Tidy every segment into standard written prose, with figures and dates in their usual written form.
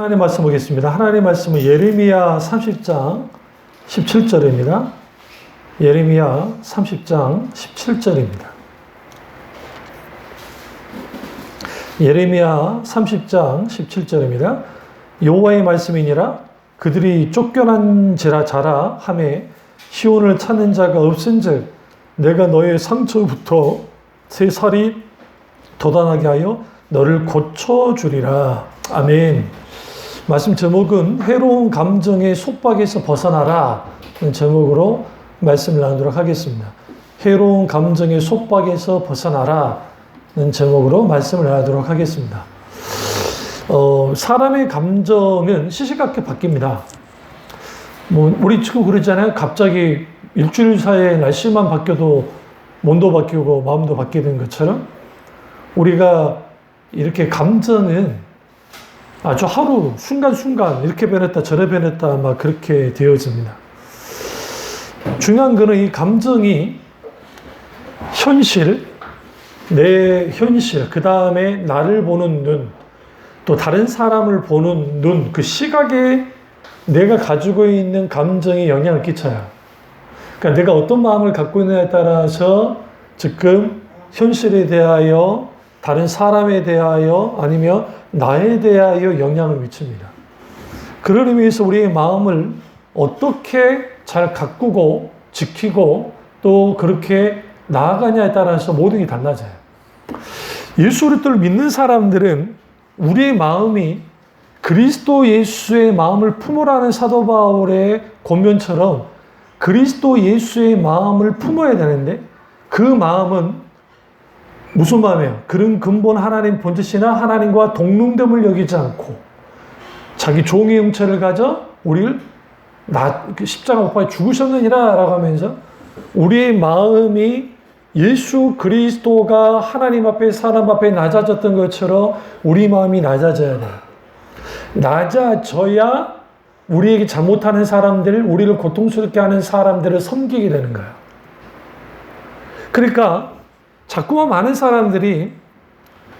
하나님 말씀 보겠습니다. 하나님 말씀은 예레미야 30장 17절입니다. 예레미야 30장 17절입니다. 예레미야 30장 17절입니다. 여호와의 말씀이니라 그들이 쫓겨난 자라 하매 시온을 찾는 자가 없은즉 내가 너의 상처부터 새 살이 돋아나게 하여 너를 고쳐주리라. 아멘. 말씀 제목은 해로운 감정의 속박에서 벗어나라 는 제목으로 말씀을 나누도록 하겠습니다. 해로운 감정의 속박에서 벗어나라 는 제목으로 말씀을 나누도록 하겠습니다. 사람의 감정은 시시각각 바뀝니다. 우리 지금 그러잖아요. 갑자기 일주일 사이에 날씨만 바뀌어도 몸도 바뀌고 마음도 바뀌는 것처럼 우리가 이렇게 감정은 아주 하루 순간순간 이렇게 변했다 저래 변했다 막 그렇게 되어집니다. 중요한 거는 이 감정이 현실, 내 현실, 그 다음에 나를 보는 눈, 또 다른 사람을 보는 눈, 그 시각에 내가 가지고 있는 감정이 영향을 끼쳐요. 그러니까 내가 어떤 마음을 갖고 있느냐에 따라서 지금 현실에 대하여, 다른 사람에 대하여, 아니면 나에 대하여 영향을 미칩니다. 그런 의미에서 우리의 마음을 어떻게 잘 가꾸고 지키고 또 그렇게 나아가냐에 따라서 모든 게 달라져요. 예수 그리스도를 믿는 사람들은 우리의 마음이 그리스도 예수의 마음을 품으라는 사도 바울의 권면처럼 그리스도 예수의 마음을 품어야 되는데 그 마음은 무슨 마음이에요? 그런 근본 하나님 본뜻이나 하나님과 동등됨을 여기지 않고 자기 종의 형체를 가져 우리를 십자가 못 박아 죽으셨느니라 라고 하면서 우리의 마음이 예수 그리스도가 하나님 앞에 사람 앞에 낮아졌던 것처럼 우리 마음이 낮아져야 돼요. 낮아져야 우리에게 잘못하는 사람들, 우리를 고통스럽게 하는 사람들을 섬기게 되는 거예요. 그러니까 자꾸만 많은 사람들이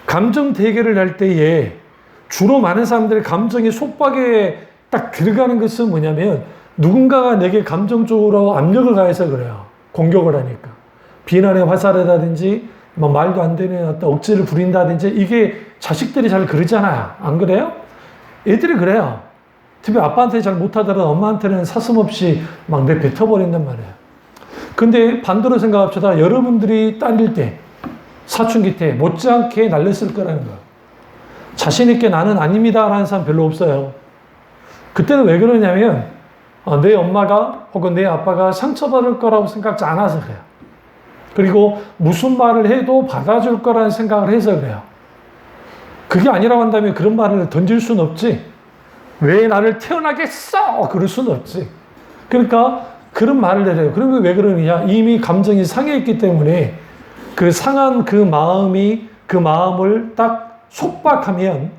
감정 대결을 할 때에 주로 많은 사람들이 감정의 속박에 딱 들어가는 것은 뭐냐면 누군가가 내게 감정적으로 압력을 가해서 그래요. 공격을 하니까. 비난의 화살이라든지 말도 안 되는 어떤 억지를 부린다든지 이게 자식들이 잘 그러잖아요. 안 그래요? 애들이 그래요. 특히 아빠한테 잘 못하더라도 엄마한테는 사슴없이 막 내뱉어버린단 말이에요. 근데 반대로 생각합시다. 여러분들이 딸릴 때, 사춘기 때 못지않게 날렸을 거라는 거예요. 자신있게 나는 아닙니다 라는 사람 별로 없어요. 그때는 왜 그러냐면 내 엄마가 혹은 내 아빠가 상처받을 거라고 생각지 않아서 그래요. 그리고 무슨 말을 해도 받아줄 거라는 생각을 해서 그래요. 그게 아니라고 한다면 그런 말을 던질 수는 없지. 왜 나를 태어나게 했어? 그럴 수는 없지. 그러니까 그런 말을 해요. 그러면 왜 그러느냐? 이미 감정이 상해있기 때문에 그 상한 그 마음을 딱 속박하면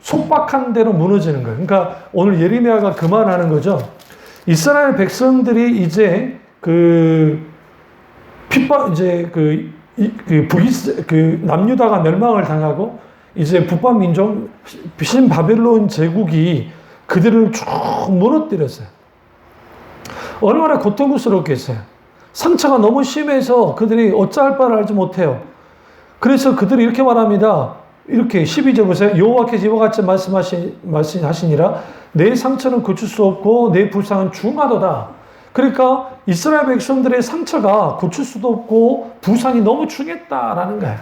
속박한 대로 무너지는 거예요. 그러니까 오늘 예레미야가 그 말 하는 거죠. 이스라엘 백성들이 이제 남유다가 멸망을 당하고 이제 북방 민족 신 바벨론 제국이 그들을 쭉 무너뜨렸어요. 얼마나 고통스럽겠어요. 상처가 너무 심해서 그들이 어찌할 바를 알지 못해요. 그래서 그들이 이렇게 말합니다. 이렇게 12절 보세요. 여호와께서 이와 같이 말씀하시니라 내 상처는 고칠 수 없고 내 불상은 중하도다. 그러니까 이스라엘 백성들의 상처가 고칠 수도 없고 부상이 너무 중했다라는 거예요.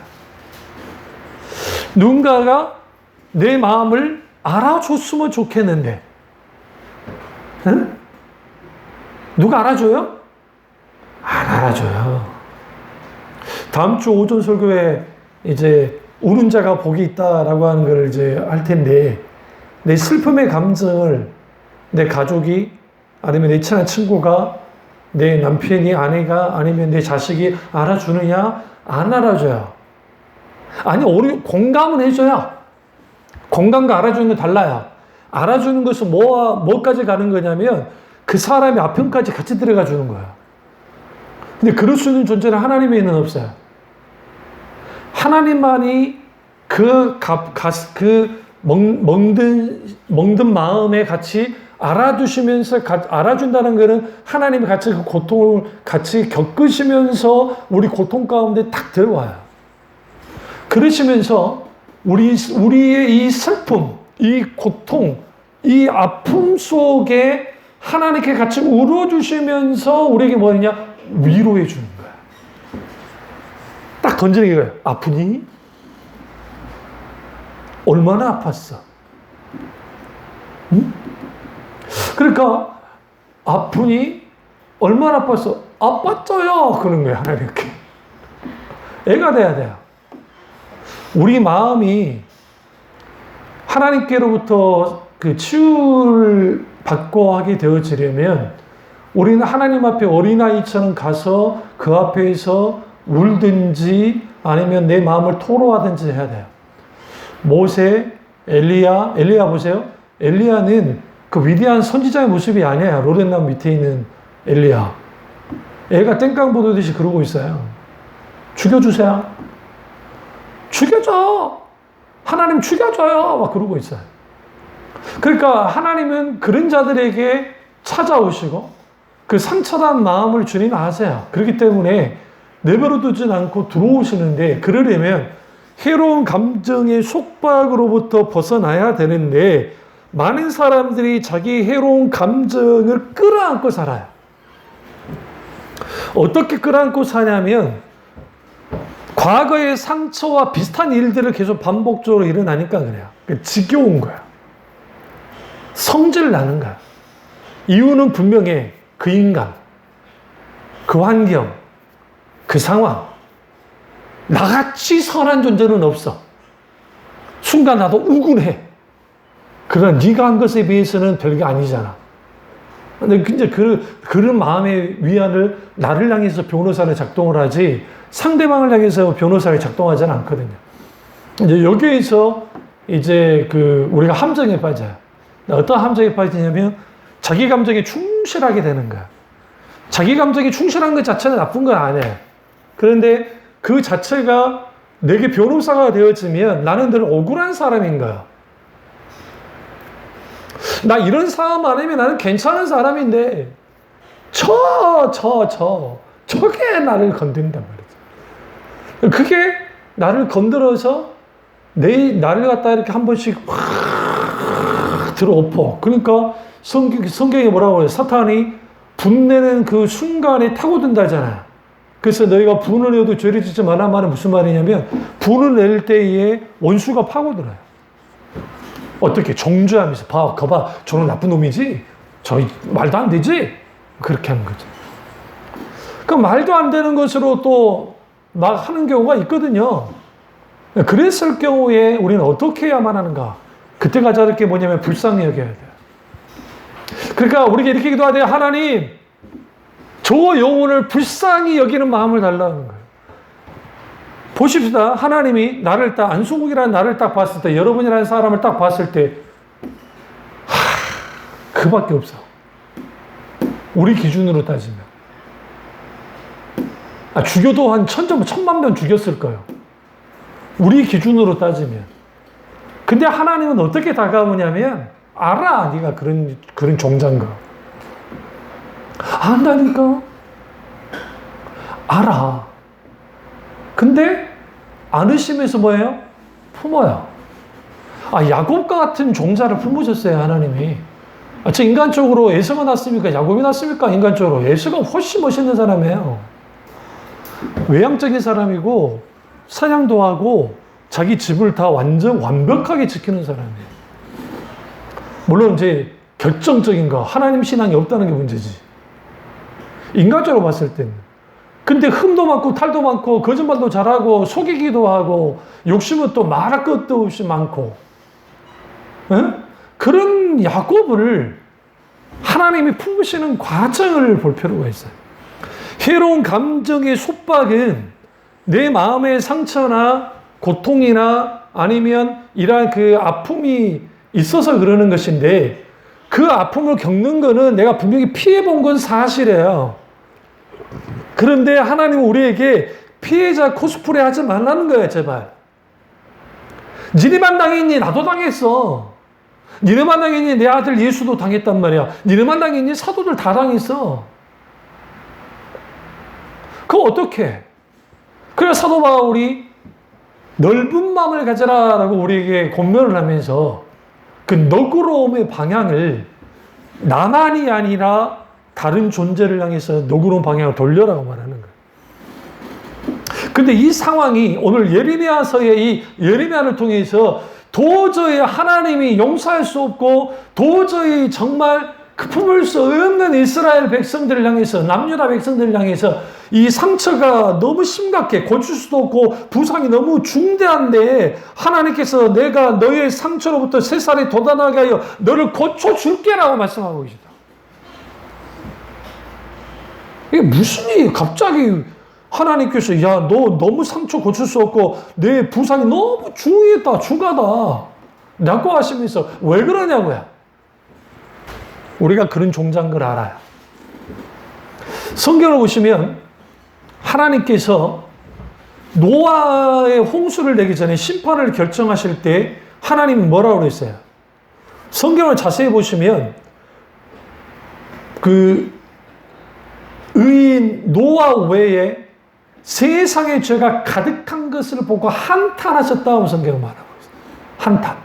누군가가 내 마음을 알아줬으면 좋겠는데 응? 누가 알아줘요? 안 알아줘요. 다음 주 오전 설교에 이제 우는 자가 복이 있다라고 하는 걸 이제 할 텐데 내 슬픔의 감정을 내 가족이 아니면 내 친한 친구가 내 남편이 아내가 아니면 내 자식이 알아주느냐? 안 알아줘요. 아니 공감은 해줘야 공감과 알아주는 건 달라요. 알아주는 것은 뭐까지 가는 거냐면 그 사람의 아픔까지 같이 들어가 주는 거예요. 근데 그럴 수 있는 존재는 하나님에는 없어요. 하나님만이 그 멍든 마음에 같이 알아주시면서, 알아준다는 것은 하나님이 같이 그 고통을 같이 겪으시면서 우리 고통 가운데 딱 들어와요. 그러시면서 우리의 이 슬픔, 이 고통, 이 아픔 속에 하나님께 같이 울어주시면서 우리에게 뭐냐? 위로해 주는 거야. 딱 던지는 거예요. 아프니? 얼마나 아팠어? 응? 그러니까 아프니? 얼마나 아팠어? 아팠어요. 그런 거예요. 하나님께. 애가 돼야 돼요. 우리 마음이 하나님께로부터 그 치유를 받고 하게 되어지려면 우리는 하나님 앞에 어린아이처럼 가서 그 앞에서 울든지 아니면 내 마음을 토로하든지 해야 돼요. 모세, 엘리야 보세요. 엘리야는 그 위대한 선지자의 모습이 아니에요. 로덴나무 밑에 있는 엘리야. 애가 땡깡 보듯이 그러고 있어요. 죽여주세요. 죽여줘. 하나님 죽여줘요. 막 그러고 있어요. 그러니까 하나님은 그런 자들에게 찾아오시고 그 상처난 마음을 주님 아세요. 그렇기 때문에 내버려 두진 않고 들어오시는데 그러려면 해로운 감정의 속박으로부터 벗어나야 되는데 많은 사람들이 자기 해로운 감정을 끌어안고 살아요. 어떻게 끌어안고 사냐면 과거의 상처와 비슷한 일들을 계속 반복적으로 일어나니까 그래요. 지겨운 거야. 성질 나는 거야. 이유는 분명해. 그 인간, 그 환경, 그 상황. 나같이 선한 존재는 없어. 순간 나도 우울해. 그러나 네가 한 것에 비해서는 별게 아니잖아. 근데 이제 그런 마음의 위안을 나를 향해서 변호사를 작동을 하지 상대방을 향해서 변호사를 작동하지는 않거든요. 이제 여기에서 이제 우리가 함정에 빠져요. 어떤 함정에 빠지냐면 자기 감정에 충실하게 되는 거야. 자기 감정에 충실한 것 자체는 나쁜 건 아니에요. 그런데 그 자체가 내게 변호사가 되어지면 나는 늘 억울한 사람인 거야. 나 이런 상황 아니면 나는 괜찮은 사람인데 저게 나를 건든단 말이죠. 그게 나를 건드려서 나를 갖다 이렇게 한 번씩 확 들어엎어. 그러니까 성경에 뭐라고 해요? 사탄이 분내는 그 순간에 타고든다잖아. 그래서 너희가 분을 내어도 죄를 짓지 말란 말은 무슨 말이냐면 분을 낼 때에 원수가 파고들어요. 어떻게? 정죄하면서 거봐 저는 나쁜 놈이지? 저 말도 안 되지? 그렇게 하는 거죠. 그 말도 안 되는 것으로 또 막 하는 경우가 있거든요. 그랬을 경우에 우리는 어떻게 해야만 하는가? 그때가 저렇게 뭐냐면 불쌍히 여겨야 돼요. 그러니까 우리가 이렇게 기도해야 돼요. 하나님, 저 영혼을 불쌍히 여기는 마음을 달라는 거예요. 보십시다. 하나님이 나를 딱, 안수국이라는 나를 딱 봤을 때, 여러분이라는 사람을 딱 봤을 때, 그밖에 없어. 우리 기준으로 따지면. 죽여도 한 1,000만 명 죽였을 거예요. 우리 기준으로 따지면. 근데 하나님은 어떻게 다가오냐면, 알아. 네가 그런 종자인 거. 안다니까. 알아. 근데 안으시면서 뭐예요? 품어요. 야곱과 같은 종자를 품으셨어요, 하나님이. 저 인간적으로 에서가 낫습니까? 야곱이 낫습니까? 인간적으로. 에서가 훨씬 멋있는 사람이에요. 외향적인 사람이고, 사냥도 하고, 자기 집을 다 완벽하게 지키는 사람이에요. 물론 이제 결정적인 거, 하나님 신앙이 없다는 게 문제지. 인간적으로 봤을 때는. 근데 흠도 많고 탈도 많고 거짓말도 잘하고 속이기도 하고 욕심은 또 말할 것도 없이 많고 그런 야곱을 하나님이 품으시는 과정을 볼 필요가 있어요. 해로운 감정의 속박은 내 마음의 상처나 고통이나 아니면 이러한 그 아픔이 있어서 그러는 것인데 그 아픔을 겪는 거는 내가 분명히 피해본 건 사실이에요. 그런데 하나님은 우리에게 피해자 코스프레 하지 말라는 거예요, 제발. 니네만 당했니? 나도 당했어. 니네만 당했니? 내 아들 예수도 당했단 말이야. 니네만 당했니? 사도들 다 당했어. 그거 어떻게? 그래 사도 바울이 넓은 마음을 가져라라고 우리에게 권면을 하면서 그 너그러움의 방향을 나만이 아니라 다른 존재를 향해서 너그러운 방향을 돌려라고 말하는 거예요. 근데 이 상황이 오늘 예레미야서의 이 예레미야를 통해서 도저히 하나님이 용서할 수 없고 도저히 정말 품을 수 없는 이스라엘 백성들을 향해서 남유다 백성들을 향해서 이 상처가 너무 심각해 고칠 수도 없고 부상이 너무 중대한데 하나님께서 내가 너의 상처로부터 새살이 돋아나게 하여 너를 고쳐줄게라고 말씀하고 계시다. 이게 무슨 일이에요? 갑자기 하나님께서 야, 너 너무 상처 고칠 수 없고 내 부상이 너무 중하다 라고 하시면서 왜 그러냐고요. 우리가 그런 종자인 걸 알아요. 성경을 보시면 하나님께서 노아의 홍수를 내기 전에 심판을 결정하실 때 하나님이 뭐라고 그랬어요? 성경을 자세히 보시면 그 의인 노아 외에 세상의 죄가 가득한 것을 보고 한탄하셨다고 성경은 말하고 있어요. 한탄.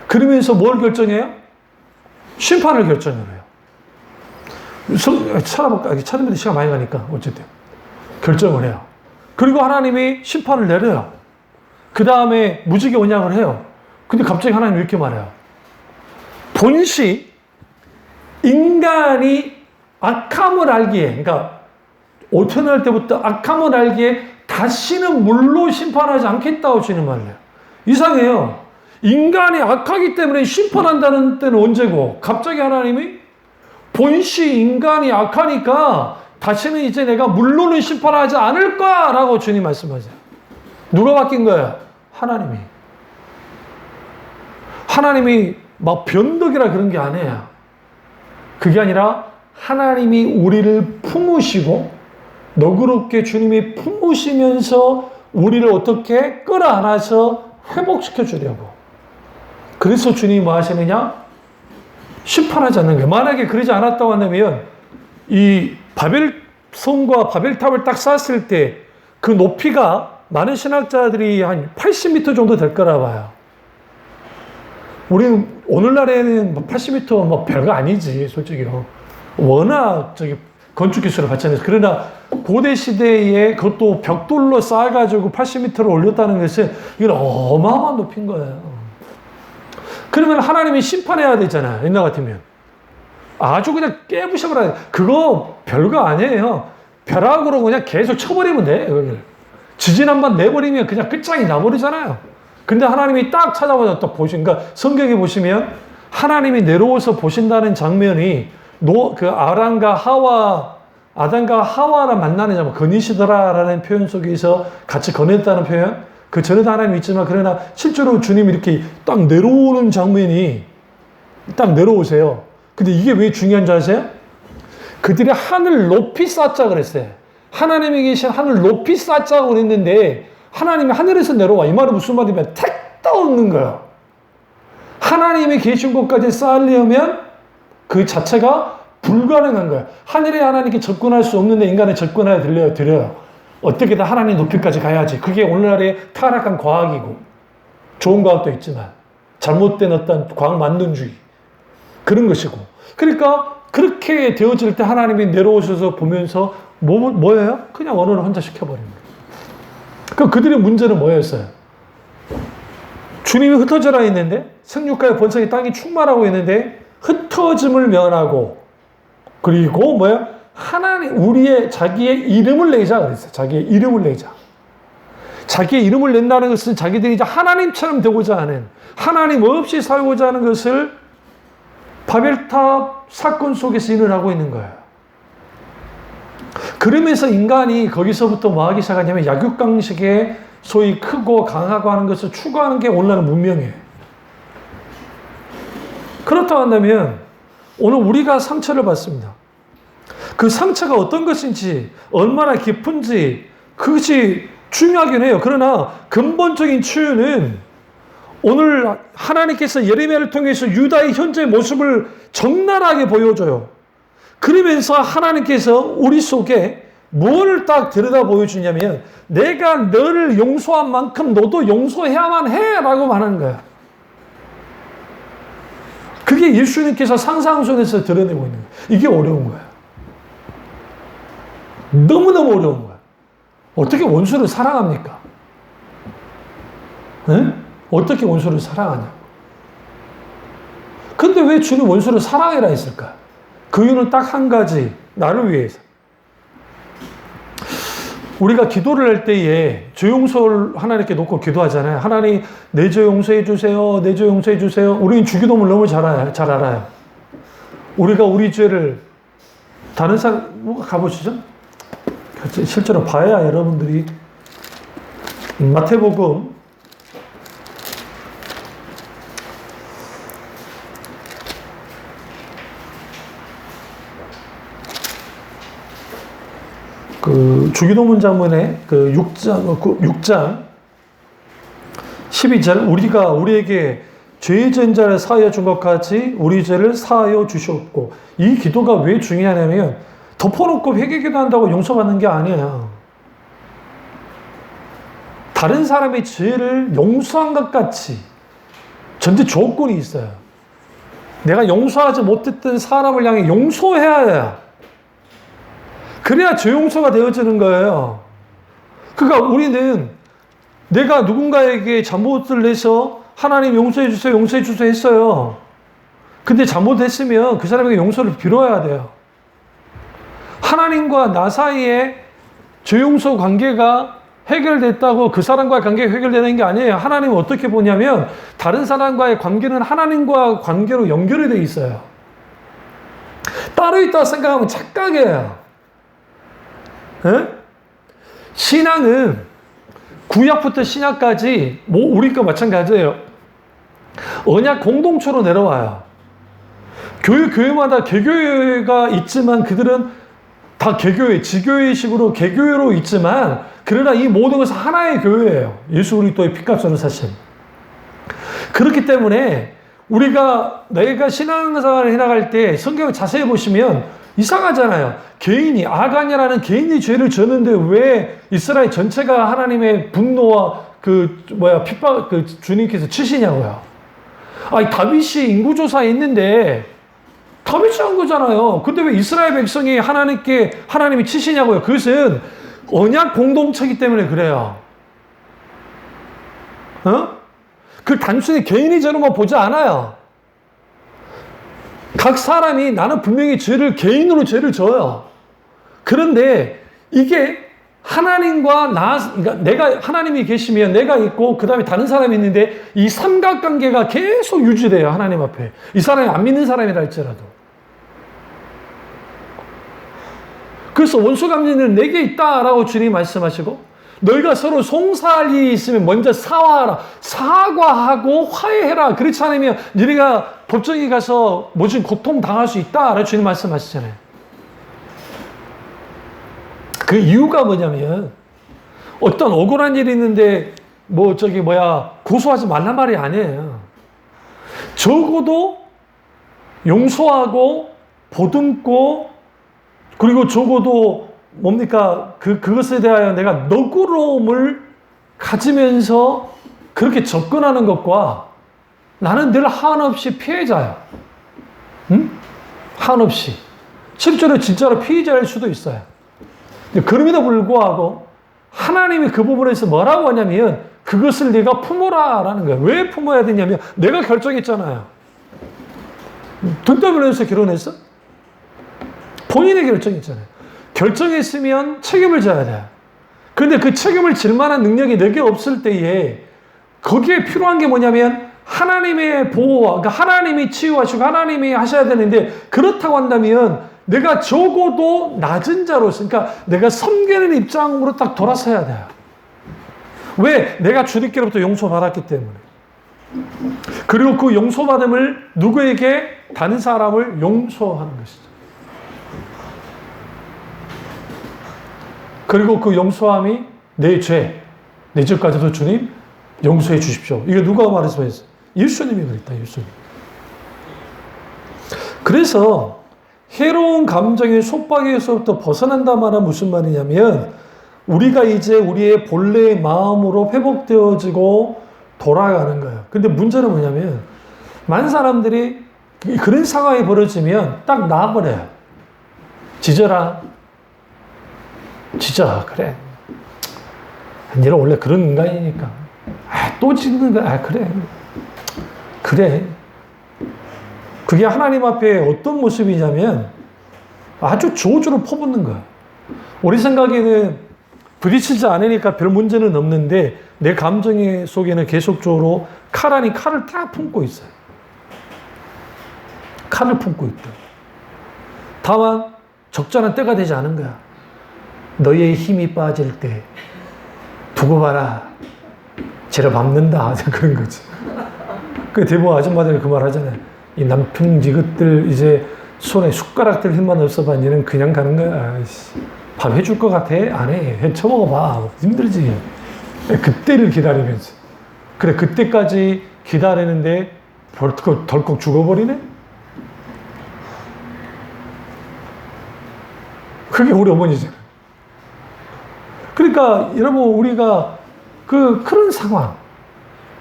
그러면서 뭘 결정해요? 심판을 결정을 해요. 찾아볼까? 찾으면 시간 많이 가니까 어쨌든 결정을 해요. 그리고 하나님이 심판을 내려요. 그 다음에 무지개 언약을 해요. 근데 갑자기 하나님이 이렇게 말해요. 본시 인간이 악함을 알기에, 그러니까 오천할 때부터 악함을 알기에 다시는 물로 심판하지 않겠다고 주님 말해요. 이상해요. 인간이 악하기 때문에 심판한다는 때는 언제고 갑자기 하나님이 본시 인간이 악하니까 다시는 이제 내가 물로는 심판하지 않을 거라고 주님 말씀하세요. 누가 바뀐 거예요? 하나님이. 하나님이 막 변덕이라 그런 게 아니에요. 그게 아니라 하나님이 우리를 품으시고 너그럽게 주님이 품으시면서 우리를 어떻게 끌어안아서 회복시켜 주려고. 그래서 주님이 뭐 하시느냐? 심판하지 않는 거예요. 만약에 그러지 않았다고 한다면 이 바벨성과 바벨탑을 딱 쌓았을 때 그 높이가 많은 신학자들이 한 80m 정도 될 거라 봐요. 우리는 오늘날에는 80m 뭐 별거 아니지, 솔직히요. 워낙 건축 기술을 갖춰내서. 그러나 고대 시대에 그것도 벽돌로 쌓아가지고 80m를 올렸다는 것은 이건 어마어마한 높이인 거예요. 그러면 하나님이 심판해야 되잖아요. 옛날 같으면. 아주 그냥 깨부셔버려야 돼. 그거 별거 아니에요. 벼락으로 그냥 계속 쳐버리면 돼. 지진 한번 내버리면 그냥 끝장이 나버리잖아요. 근데 하나님이 딱 찾아와서 딱 그러니까 성경에 보시면 하나님이 내려오서 보신다는 장면이 아담과 하와를 만나는 장면, 거니시더라라는 표현 속에서 같이 거냈다는 표현, 그 전에도 하나님 있지만, 그러나 실제로 주님이 이렇게 딱 내려오는 장면이 딱 내려오세요. 근데 이게 왜 중요한 줄 아세요? 그들이 하늘 높이 쌓자 그랬어요. 하나님이 계신 하늘 높이 쌓자고 그랬는데, 하나님이 하늘에서 내려와. 이 말은 무슨 말이냐면, 택 떠오르는 거예요. 하나님이 계신 곳까지 쌓으려면 그 자체가 불가능한 거예요. 하늘에 하나님께 접근할 수 없는데 인간에 접근하여 드려요. 어떻게든 하나님 높이까지 가야지. 그게 오늘날의 타락한 과학이고, 좋은 과학도 있지만 잘못된 어떤 과학 만능주의 그런 것이고. 그러니까 그렇게 되어질 때 하나님이 내려오셔서 보면서 뭐예요? 그냥 언어를 혼자 시켜버린 거예요. 그럼 그들의 문제는 뭐였어요? 주님이 흩어져라 했는데, 생육과의 번성의 땅이 충만하고 있는데 흩어짐을 면하고, 그리고 뭐야? 하나님, 자기의 이름을 내자 그랬어요. 자기의 이름을 내자. 자기의 이름을 낸다는 것은 자기들이 이제 하나님처럼 되고자 하는, 하나님 없이 살고자 하는 것을 바벨탑 사건 속에서 일어나고 있는 거예요. 그러면서 인간이 거기서부터 뭐 하기 시작하냐면 약육강식의 소위 크고 강하고 하는 것을 추구하는 게 오늘날의 문명이에요. 그렇다고 한다면 오늘 우리가 상처를 받습니다. 그 상처가 어떤 것인지, 얼마나 깊은지, 그것이 중요하긴 해요. 그러나 근본적인 치유는 오늘 하나님께서 예레미야를 통해서 유다의 현재 모습을 적나라하게 보여줘요. 그러면서 하나님께서 우리 속에 뭘 딱 들여다 보여주냐면 내가 너를 용서한 만큼 너도 용서해야만 해 라고 말하는 거야. 그게 예수님께서 상상선에서 드러내고 있는 거야. 이게 어려운 거야. 너무너무 어려운 거야. 어떻게 원수를 사랑합니까? 네? 어떻게 원수를 사랑하냐? 근데 왜 주는 원수를 사랑해라 했을까? 그 이유는 딱 한 가지, 나를 위해서. 우리가 기도를 할 때에 죄 용서를 하나님께 놓고 기도하잖아요. 하나님, 내 죄 용서해 주세요. 내 죄 용서해 주세요. 우리는 주기도문을 너무 잘 알아요. 우리가 우리 죄를 다른 사람 가보시죠. 실제로 봐야 여러분들이 마태복음 주기도문 자문의 6장 12절 우리가 우리에게 죄의 전자를 사하여 준 것 같이 우리 죄를 사하여 주셨고, 이 기도가 왜 중요하냐면 덮어놓고 회개기도 한다고 용서받는 게 아니에요. 다른 사람의 죄를 용서한 것 같이 전제 조건이 있어요. 내가 용서하지 못했던 사람을 향해 용서해야 해요. 그래야 죄 용서가 되어지는 거예요. 그러니까 우리는 내가 누군가에게 잘못을 해서 하나님 용서해 주세요, 용서해 주세요 했어요. 근데 잘못했으면 그 사람에게 용서를 빌어야 돼요. 하나님과 나 사이에 죄 용서 관계가 해결됐다고 그 사람과의 관계가 해결되는 게 아니에요. 하나님은 어떻게 보냐면 다른 사람과의 관계는 하나님과 관계로 연결이 되어 있어요. 따로 있다고 생각하면 착각이에요. 에? 신앙은 구약부터 신약까지 우리과 마찬가지예요. 언약 공동체로 내려와요. 교회마다 개교회가 있지만 그들은 다 개교회, 지교회식으로 개교회로 있지만 그러나 이 모든 것은 하나의 교회예요. 예수 그리스도의 피값으로 사실. 그렇기 때문에 내가 신앙생활을 해나갈 때 성경을 자세히 보시면 이상하잖아요. 아간이라는 개인이 죄를 졌는데 왜 이스라엘 전체가 하나님의 분노와 핍박, 주님께서 치시냐고요. 다윗이 인구조사에 있는데 다윗이 한 거잖아요. 근데 왜 이스라엘 백성이 하나님이 치시냐고요. 그것은 언약 공동체이기 때문에 그래요. 그 단순히 개인의 죄로만 보지 않아요. 각 사람이 나는 분명히 개인으로 죄를 져요. 그런데 이게 하나님과 그러니까 하나님이 계시면 내가 있고 그 다음에 다른 사람이 있는데 이 삼각관계가 계속 유지돼요. 하나님 앞에. 이 사람이 안 믿는 사람이라 할지라도. 그래서 원수감리는 내게 있다라고 주님이 말씀하시고, 너희가 서로 송사할 일이 있으면 먼저 사과하고 화해해라. 그렇지 않으면 너희가 법정에 가서 모진 고통 당할 수 있다라고 주님 말씀하시잖아요. 그 이유가 뭐냐면 어떤 억울한 일이 있는데 고소하지 말란 말이 아니에요. 적어도 용서하고 보듬고, 그리고 적어도 그것에 대하여 내가 너그러움을 가지면서 그렇게 접근하는 것과 나는 늘 한없이 피해자야. 응? 한없이. 실제로 진짜로 피해자일 수도 있어요. 그럼에도 불구하고 하나님이 그 부분에서 뭐라고 하냐면 그것을 네가 품어라라는 거예요. 왜 품어야 되냐면 내가 결정했잖아요. 돈 때문에 해서 결혼했어? 본인의 결정했잖아요. 결정했으면 책임을 져야 돼. 그런데 그 책임을 질 만한 능력이 내게 없을 때에 거기에 필요한 게 뭐냐면 하나님의 보호와, 그러니까 하나님이 치유하시고 하나님이 하셔야 되는데, 그렇다고 한다면 내가 적어도 낮은 자로서, 그러니까 내가 섬기는 입장으로 딱 돌아서야 돼요. 왜? 내가 주님께로부터 용서받았기 때문에. 그리고 그 용서받음을 누구에게? 다른 사람을 용서하는 것이죠. 그리고 그 용서함이 내 죄, 내 죄까지도 주님 용서해 주십시오. 이게 누가 말씀했어요? 예수님이 그랬다. 예수님. 그래서 해로운 감정의 속박에서부터 벗어난다 말은 무슨 말이냐면 우리가 이제 우리의 본래의 마음으로 회복되어지고 돌아가는 거예요. 근데 문제는 뭐냐면 많은 사람들이 그런 상황이 벌어지면 딱 놔버려요. 지져라. 지져. 그래. 얘는 원래 그런 인간이니까. 또 짖는다. 그래. 그래. 그게 하나님 앞에 어떤 모습이냐면 아주 저주로 퍼붓는 거야. 우리 생각에는 부딪히지 않으니까 별 문제는 없는데 내 감정 속에는 계속적으로 칼 아닌 칼을 다 품고 있어요. 칼을 품고 있다. 다만 적절한 때가 되지 않은 거야. 너의 힘이 빠질 때 두고 봐라. 쟤를 밟는다. 그런 거지. 그 대부분 아줌마들이 그 말 하잖아요. 이 남편 이것들 이제 손에 숟가락들 힘만 없어봐. 얘는 그냥 가는 거야. 밥 해줄 것 같아? 안 해. 해 처먹어봐. 힘들지. 그때를 기다리면서. 그래, 그때까지 기다리는데 덜컥 죽어버리네? 그게 우리 어머니잖아요. 그러니까 여러분 우리가 그런 상황.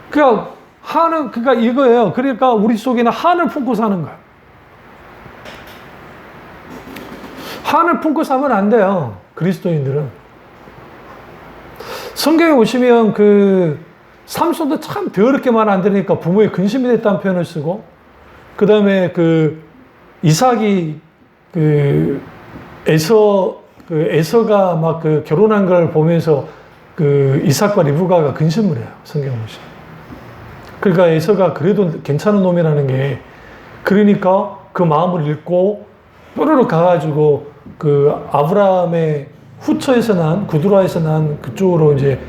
그러니까 이거예요. 그러니까 우리 속에는 한을 품고 사는 거야. 한을 품고 살면 안 돼요. 그리스도인들은. 성경에 오시면 삼손도 참 더럽게 말 안 들으니까 부모의 근심이 됐다는 표현을 쓰고, 그 다음에 이삭이 에서가 막 결혼한 걸 보면서 이삭과 리브가가 근심을 해요. 성경에 오시면. 그러니까 에서가 그래도 괜찮은 놈이라는 게, 그러니까 그 마음을 읽고 뾰로로 가가지고 아브라함의 후처에서 난, 구두라에서 난 그쪽으로 이제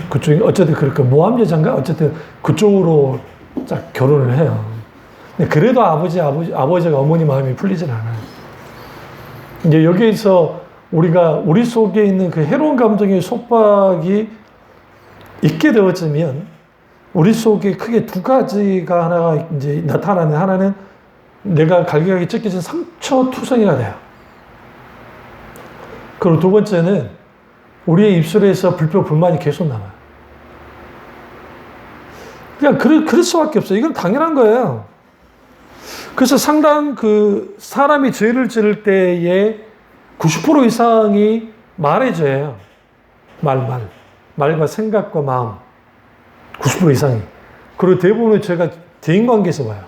그쪽이 어쨌든 그렇게 모함 여자인가? 어쨌든 그쪽으로 딱 결혼을 해요. 근데 그래도 아버지가 어머니 마음이 풀리진 않아요. 이제 여기에서 우리 속에 있는 그 해로운 감정의 속박이 있게 되어지면 우리 속에 크게 두 가지가 하나가 이제 나타나는, 하나는 내가 갈기갈기 찢겨진 상처투성이가 돼요. 그리고 두 번째는 우리의 입술에서 불평불만이 계속 남아요. 그냥 그럴 수밖에 없어요. 이건 당연한 거예요. 그래서 상당 사람이 죄를 지을 때에 90% 이상이 말의 죄예요. 말과 생각과 마음. 90% 이상이. 그리고 대부분의 죄가 대인관계에서 와요.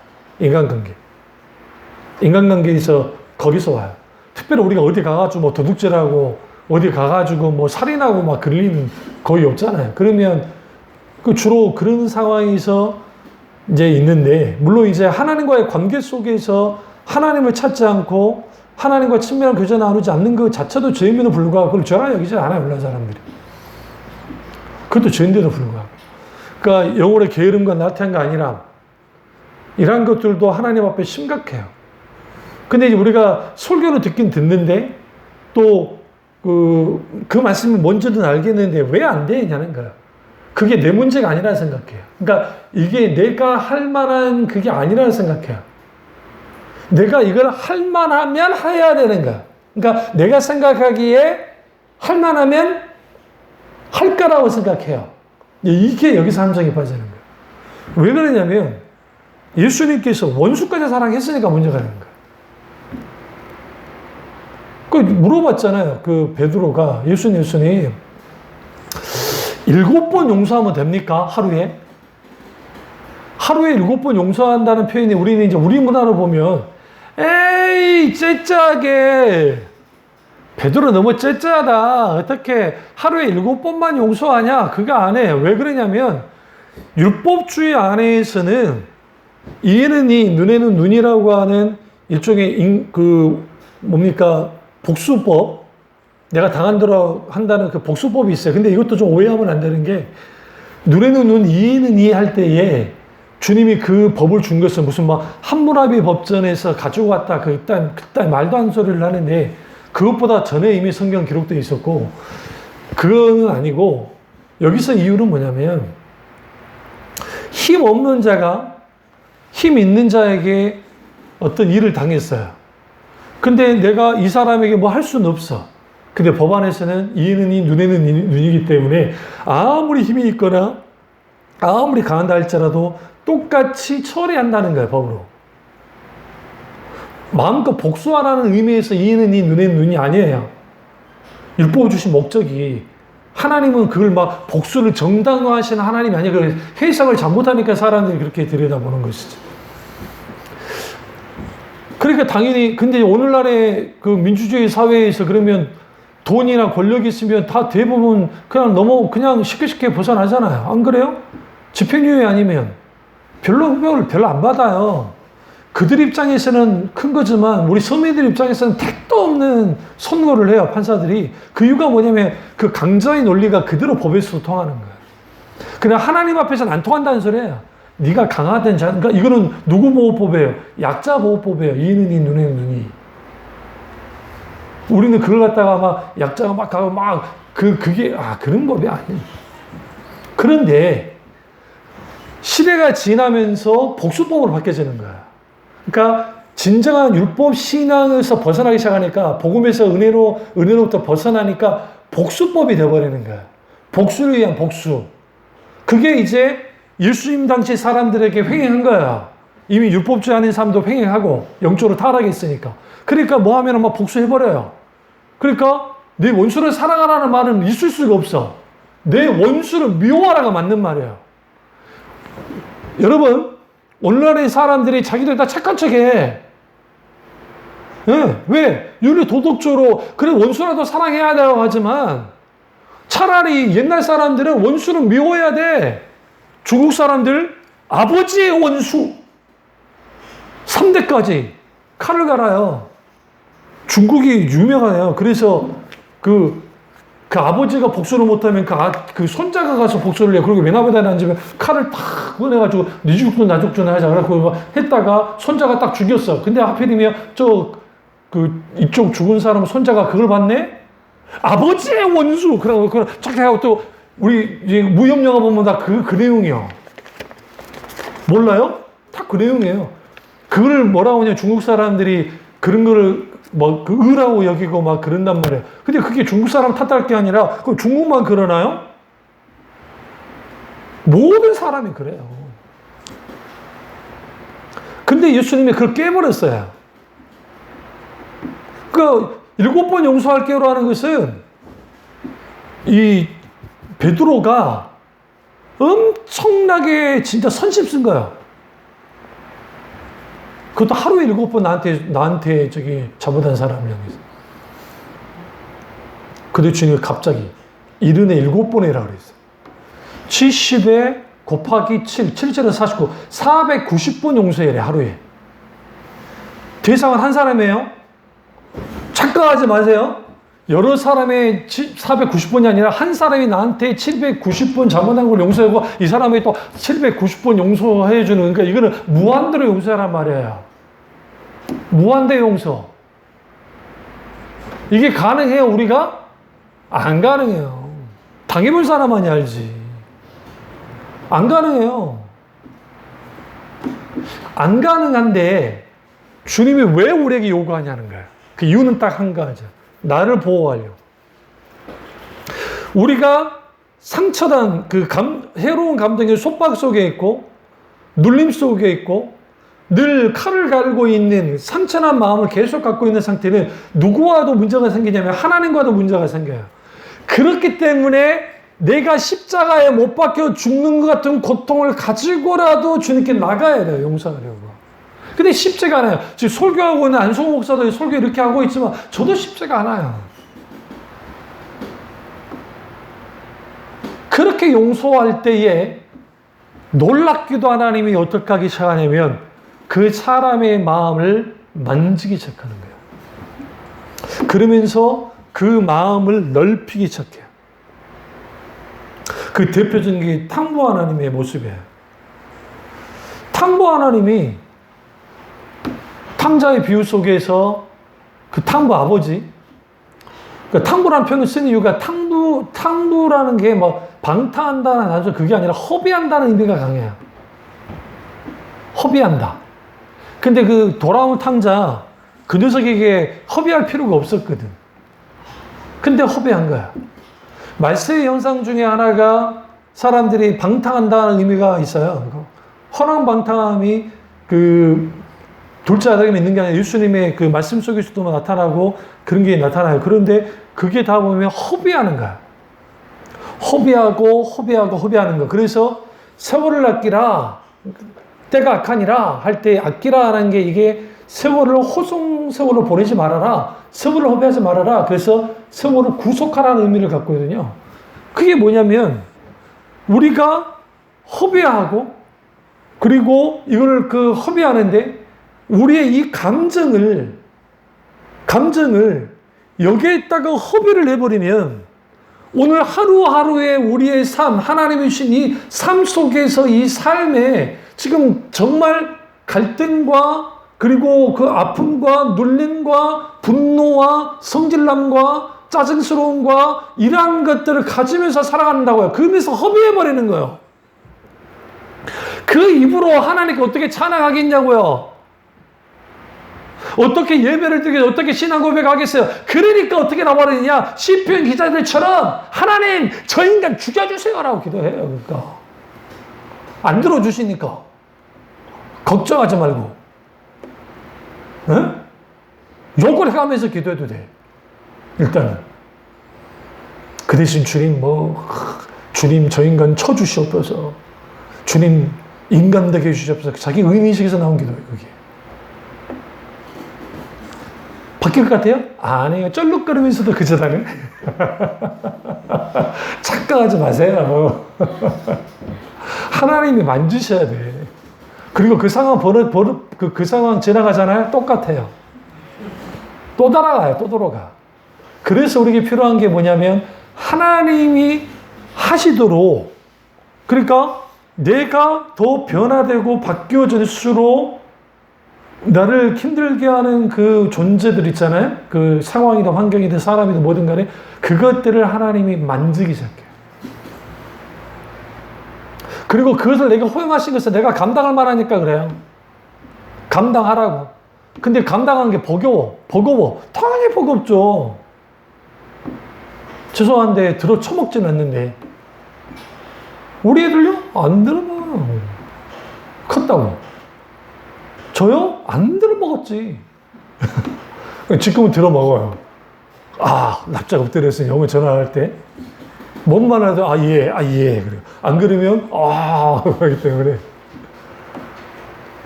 인간관계에서 거기서 와요. 특별히 우리가 어디 가가지고 뭐 도둑질하고 어디 가가지고 뭐 살인하고 막 그럴 일은 거의 없잖아요. 그러면 주로 그런 상황에서 이제 있는데, 물론 이제 하나님과의 관계 속에서 하나님을 찾지 않고 하나님과 친밀한 교제 나누지 않는 것 자체도 죄임에도 불구하고 그걸 죄라 여기지 않아요, 우리나라 사람들이. 그것도 죄인데도 불구하고. 그러니까 영혼의 게으름과 나태한 거 아니라 이러한 것들도 하나님 앞에 심각해요. 근데 이제 우리가 설교를 듣긴 듣는데 또 그 말씀을 먼저는 알겠는데 왜 안 되냐는 거야. 그게 내 문제가 아니라 생각해요. 그러니까 이게 내가 할 만한 그게 아니라 생각해요. 내가 이걸 할 만하면 해야 되는 거야. 그러니까 내가 생각하기에 할 만하면 할 거라고 생각해요. 이게 여기서 함정이 빠지는 거예요. 왜 그러냐면 예수님께서 원수까지 사랑했으니까 문제가 되는 거예요. 물어봤잖아요. 베드로가 예수님 7번 용서하면 됩니까? 하루에 7번 용서한다는 표현이 우리는 이제 우리 문화로 보면 에이 째짜게 베드로 너무 째짜다. 어떻게 하루에 7번만 용서하냐? 그거 안 해. 왜 그러냐면 율법주의 안에서는 이에는 이, 눈에는 눈이라고 하는 일종의 복수법, 내가 당한 대로 한다는 그 복수법이 있어요. 근데 이것도 좀 오해하면 안 되는 게, 눈에는 눈, 이에는 이 할 때에 주님이 그 법을 준 것은 무슨 함무라비 법전에서 가지고 왔다. 그딴 말도 안 소리를 하는데, 그것보다 전에 이미 성경 기록되어 있었고, 그거는 아니고 여기서 이유는 뭐냐면 힘 없는 자가 힘 있는 자에게 어떤 일을 당했어요. 근데 내가 이 사람에게 뭐 할 수는 없어. 근데 법안에서는 이에는 이, 눈에는 눈이기 때문에 아무리 힘이 있거나 아무리 강한다 할지라도 똑같이 처리한다는 거예요, 법으로. 마음껏 복수하라는 의미에서 이에는 이, 눈에는 눈이 아니에요. 율법을 주신 목적이 하나님은 그걸 막 복수를 정당화하시는 하나님이 아니에요. 그 해석을 잘못하니까 사람들이 그렇게 들여다보는 것이죠. 그러니까 당연히 근데 오늘날의 그 민주주의 사회에서 그러면 돈이나 권력이 있으면 다 대부분 그냥 쉽게 벗어나잖아요. 안 그래요? 집행유예 아니면 별로 흡연을 별로 안 받아요. 그들 입장에서는 큰 거지만 우리 서민들 입장에서는 택도 없는 선고를 해요, 판사들이. 그 이유가 뭐냐면 그 강자의 논리가 그대로 법에서 통하는 거예요. 그냥 하나님 앞에서는 안 통한다는 소리예요. 네가 강하든 그러니까 이거는 누구 보호법이에요? 약자 보호법이에요. 이는 이, 눈에는 눈이. 우리는 그걸 갖다가 막 약자가 막 가고 그게 그런 법이 아니에요. 그런데 시대가 지나면서 복수법으로 바뀌어지는 거야. 그러니까 진정한 율법 신앙에서 벗어나기 시작하니까 복음에서 은혜로부터 벗어나니까 복수법이 되어버리는 거야. 복수를 위한 복수. 그게 이제 예수님 당시 사람들에게 횡행한 거야. 이미 율법주의 아닌 사람도 횡행하고 영적으로 타락했으니까. 그러니까 뭐 하면 막 복수해버려요. 그러니까 내 원수를 사랑하라는 말은 있을 수가 없어. 내 원수를 미워하라가 맞는 말이에요. 여러분, 오늘날의 사람들이 자기들 다 착한 척해. 네, 왜? 윤리 도덕적으로 그래 원수라도 사랑해야 돼요 하지만 차라리 옛날 사람들은 원수를 미워해야 돼. 중국 사람들 아버지의 원수 3대까지 칼을 갈아요. 중국이 유명하네요. 그래서 그 아버지가 복수를 못하면 그 손자가 가서 복수를 해요. 그리고 맨아버지한테 앉으면 칼을 탁 꺼내가지고 니 죽든 나 죽든 하자. 그래서 했다가 손자가 딱 죽였어. 근데 하필이면 이쪽 죽은 사람 손자가 그걸 봤네? 아버지의 원수! 그러고 착하고 또 우리 이제 무협 영화 보면 다 그 내용이요. 몰라요? 다 그 내용이에요. 그걸 뭐라고 하냐 중국 사람들이 그런 거를 의라고 여기고 막 그런단 말이에요. 근데 그게 중국 사람 탓할 게 아니라 그럼 중국만 그러나요? 모든 사람이 그래요. 근데 예수님이 그걸 깨버렸어요. 그 7번 용서할게요로 하는 것은 이 베드로가 엄청나게 진짜 선심 쓴 거야. 그것도 하루에 7번 나한테 잘못한 사람을 향해서. 근데 주님이 갑자기 70에 7번 해라 그랬어. 70에 곱하기 7, 7절에 49, 490번 용서해래, 하루에. 대상은 한 사람이에요. 착각하지 마세요. 여러 사람의 490번이 아니라 한 사람이 나한테 790번 잘못한 걸 용서하고 이 사람이 또 790번 용서해주는, 그러니까 이거는 무한대로 용서하란 말이에요. 무한대 용서. 이게 가능해요, 우리가? 안 가능해요. 당해본 사람만이 알지. 안 가능해요. 안 가능한데 주님이 왜 우리에게 요구하냐는 거예요. 그 이유는 딱 한 가지. 나를 보호하려고. 우리가 상처단 해로운 감정의 속박 속에 있고 눌림 속에 있고 늘 칼을 갈고 있는 상처난 마음을 계속 갖고 있는 상태는 누구와도 문제가 생기냐면 하나님과도 문제가 생겨요. 그렇기 때문에 내가 십자가에 못 박혀 죽는 것 같은 고통을 가지고라도 주님께 나가야 돼요. 용서하려고. 근데 쉽지가 않아요. 지금 설교하고 있는 안성호 목사도 설교 이렇게 하고 있지만 저도 쉽지가 않아요. 그렇게 용서할 때에 놀랍게도 하나님이 어떻게 하기 시작하냐면 그 사람의 마음을 만지기 시작하는 거예요. 그러면서 그 마음을 넓히기 시작해요. 그 대표적인 게 탕보 하나님의 모습이에요. 탕보 하나님이 탕자의 비유 속에서 그 탕보 아버지 그 탕부라는 표현을 쓰는 이유가 탕부라는 게 뭐 방탕한다는 단어 그게 아니라 허비한다는 의미가 강해요. 허비한다. 근데 그 돌아온 탕자, 그 녀석에게 허비할 필요가 없었거든. 근데 허비한 거야. 말세의 현상 중에 하나가 사람들이 방탕한다는 의미가 있어요. 허랑방탕함이 그 둘째 아담에 있는 게 아니라 예수님의 그 말씀 속에서도 나타나고 그런 게 나타나요. 그런데 그게 다 보면 허비하는 거야. 허비하는 거. 그래서 세월을 아끼라, 때가 악하니라 할 때 아끼라라는 게 이게 세월을 세월을 보내지 말아라. 세월을 허비하지 말아라. 그래서 세월을 구속하라는 의미를 갖고 있거든요. 그게 뭐냐면 우리가 허비하고 그리고 이걸 그 허비하는데 우리의 이 감정을 여기에다가 허비를 내버리면 오늘 하루하루의 우리의 삶, 하나님이 주신 이 삶 속에서 이 삶에 지금 정말 갈등과 그리고 그 아픔과 눌림과 분노와 성질남과 짜증스러움과 이러한 것들을 가지면서 살아간다고요. 그러면서 허비해버리는 거예요. 그 입으로 하나님께 어떻게 찬양하겠냐고요. 어떻게 예배를 드리겠어요? 어떻게 신앙 고백하겠어요? 그러니까 어떻게 나와버리느냐? 시편 기자들처럼 하나님 저 인간 죽여주세요라고 기도해요. 그러니까 안 들어주시니까 걱정하지 말고 욕을 해가면서 기도해도 돼. 일단은 그 대신 주님 저 인간 쳐주시옵소서. 주님 인간 되게 해주시옵소서. 자기 의미의식에서 나온 기도예요. 그게 바뀔 것 같아요? 아니에요. 쩔룩거리면서도 그 재단을 착각하지 마세요. 하나님이 만지셔야 돼. 그리고 그 상황 그 상황 지나가잖아요. 똑같아요. 또 돌아가요. 또 돌아가. 그래서 우리에게 필요한 게 뭐냐면 하나님이 하시도록, 그러니까 내가 더 변화되고 바뀌어질수록 나를 힘들게 하는 그 존재들 있잖아요. 그 상황이든 환경이든 사람이든 뭐든 간에 그것들을 하나님이 만지기 시작해요. 그리고 그것을 내가 허용하신 것을 내가 감당할 만하니까 그래요. 감당하라고. 근데 감당하는 게 버거워. 당연히 버겁죠. 죄송한데 처먹지는 않는데 우리 애들요? 안 들어먹어요. 컸다고. 저요? 안 들어먹었지. 지금은 들어먹어요. 납작 엎드려서 영어 전화할 때 뭔만 해도 예. 그래요. 안 그러면 하기 때문에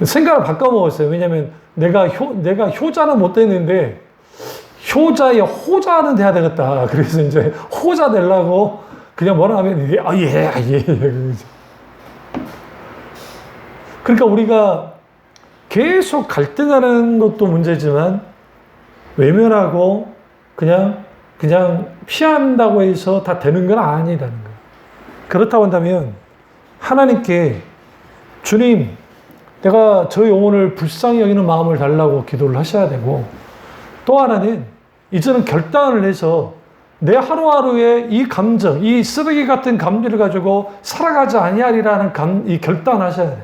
생각을 바꿔 먹었어요. 왜냐면 내가 효자는 못 됐는데 효자의 호자는 돼야 되겠다. 그래서 이제 호자 되려고 그냥 뭐라 하면 이게 예. 그러니까 우리가 계속 갈등하는 것도 문제지만 외면하고 그냥 피한다고 해서 다 되는 건 아니라는 거예요. 그렇다고 한다면 하나님께 주님, 내가 저 영혼을 불쌍히 여기는 마음을 달라고 기도를 하셔야 되고, 또 하나는 이제는 결단을 해서 내 하루하루의 이 감정, 이 쓰레기 같은 감정을 가지고 살아가지 아니하리라는 이 결단을 하셔야 돼요.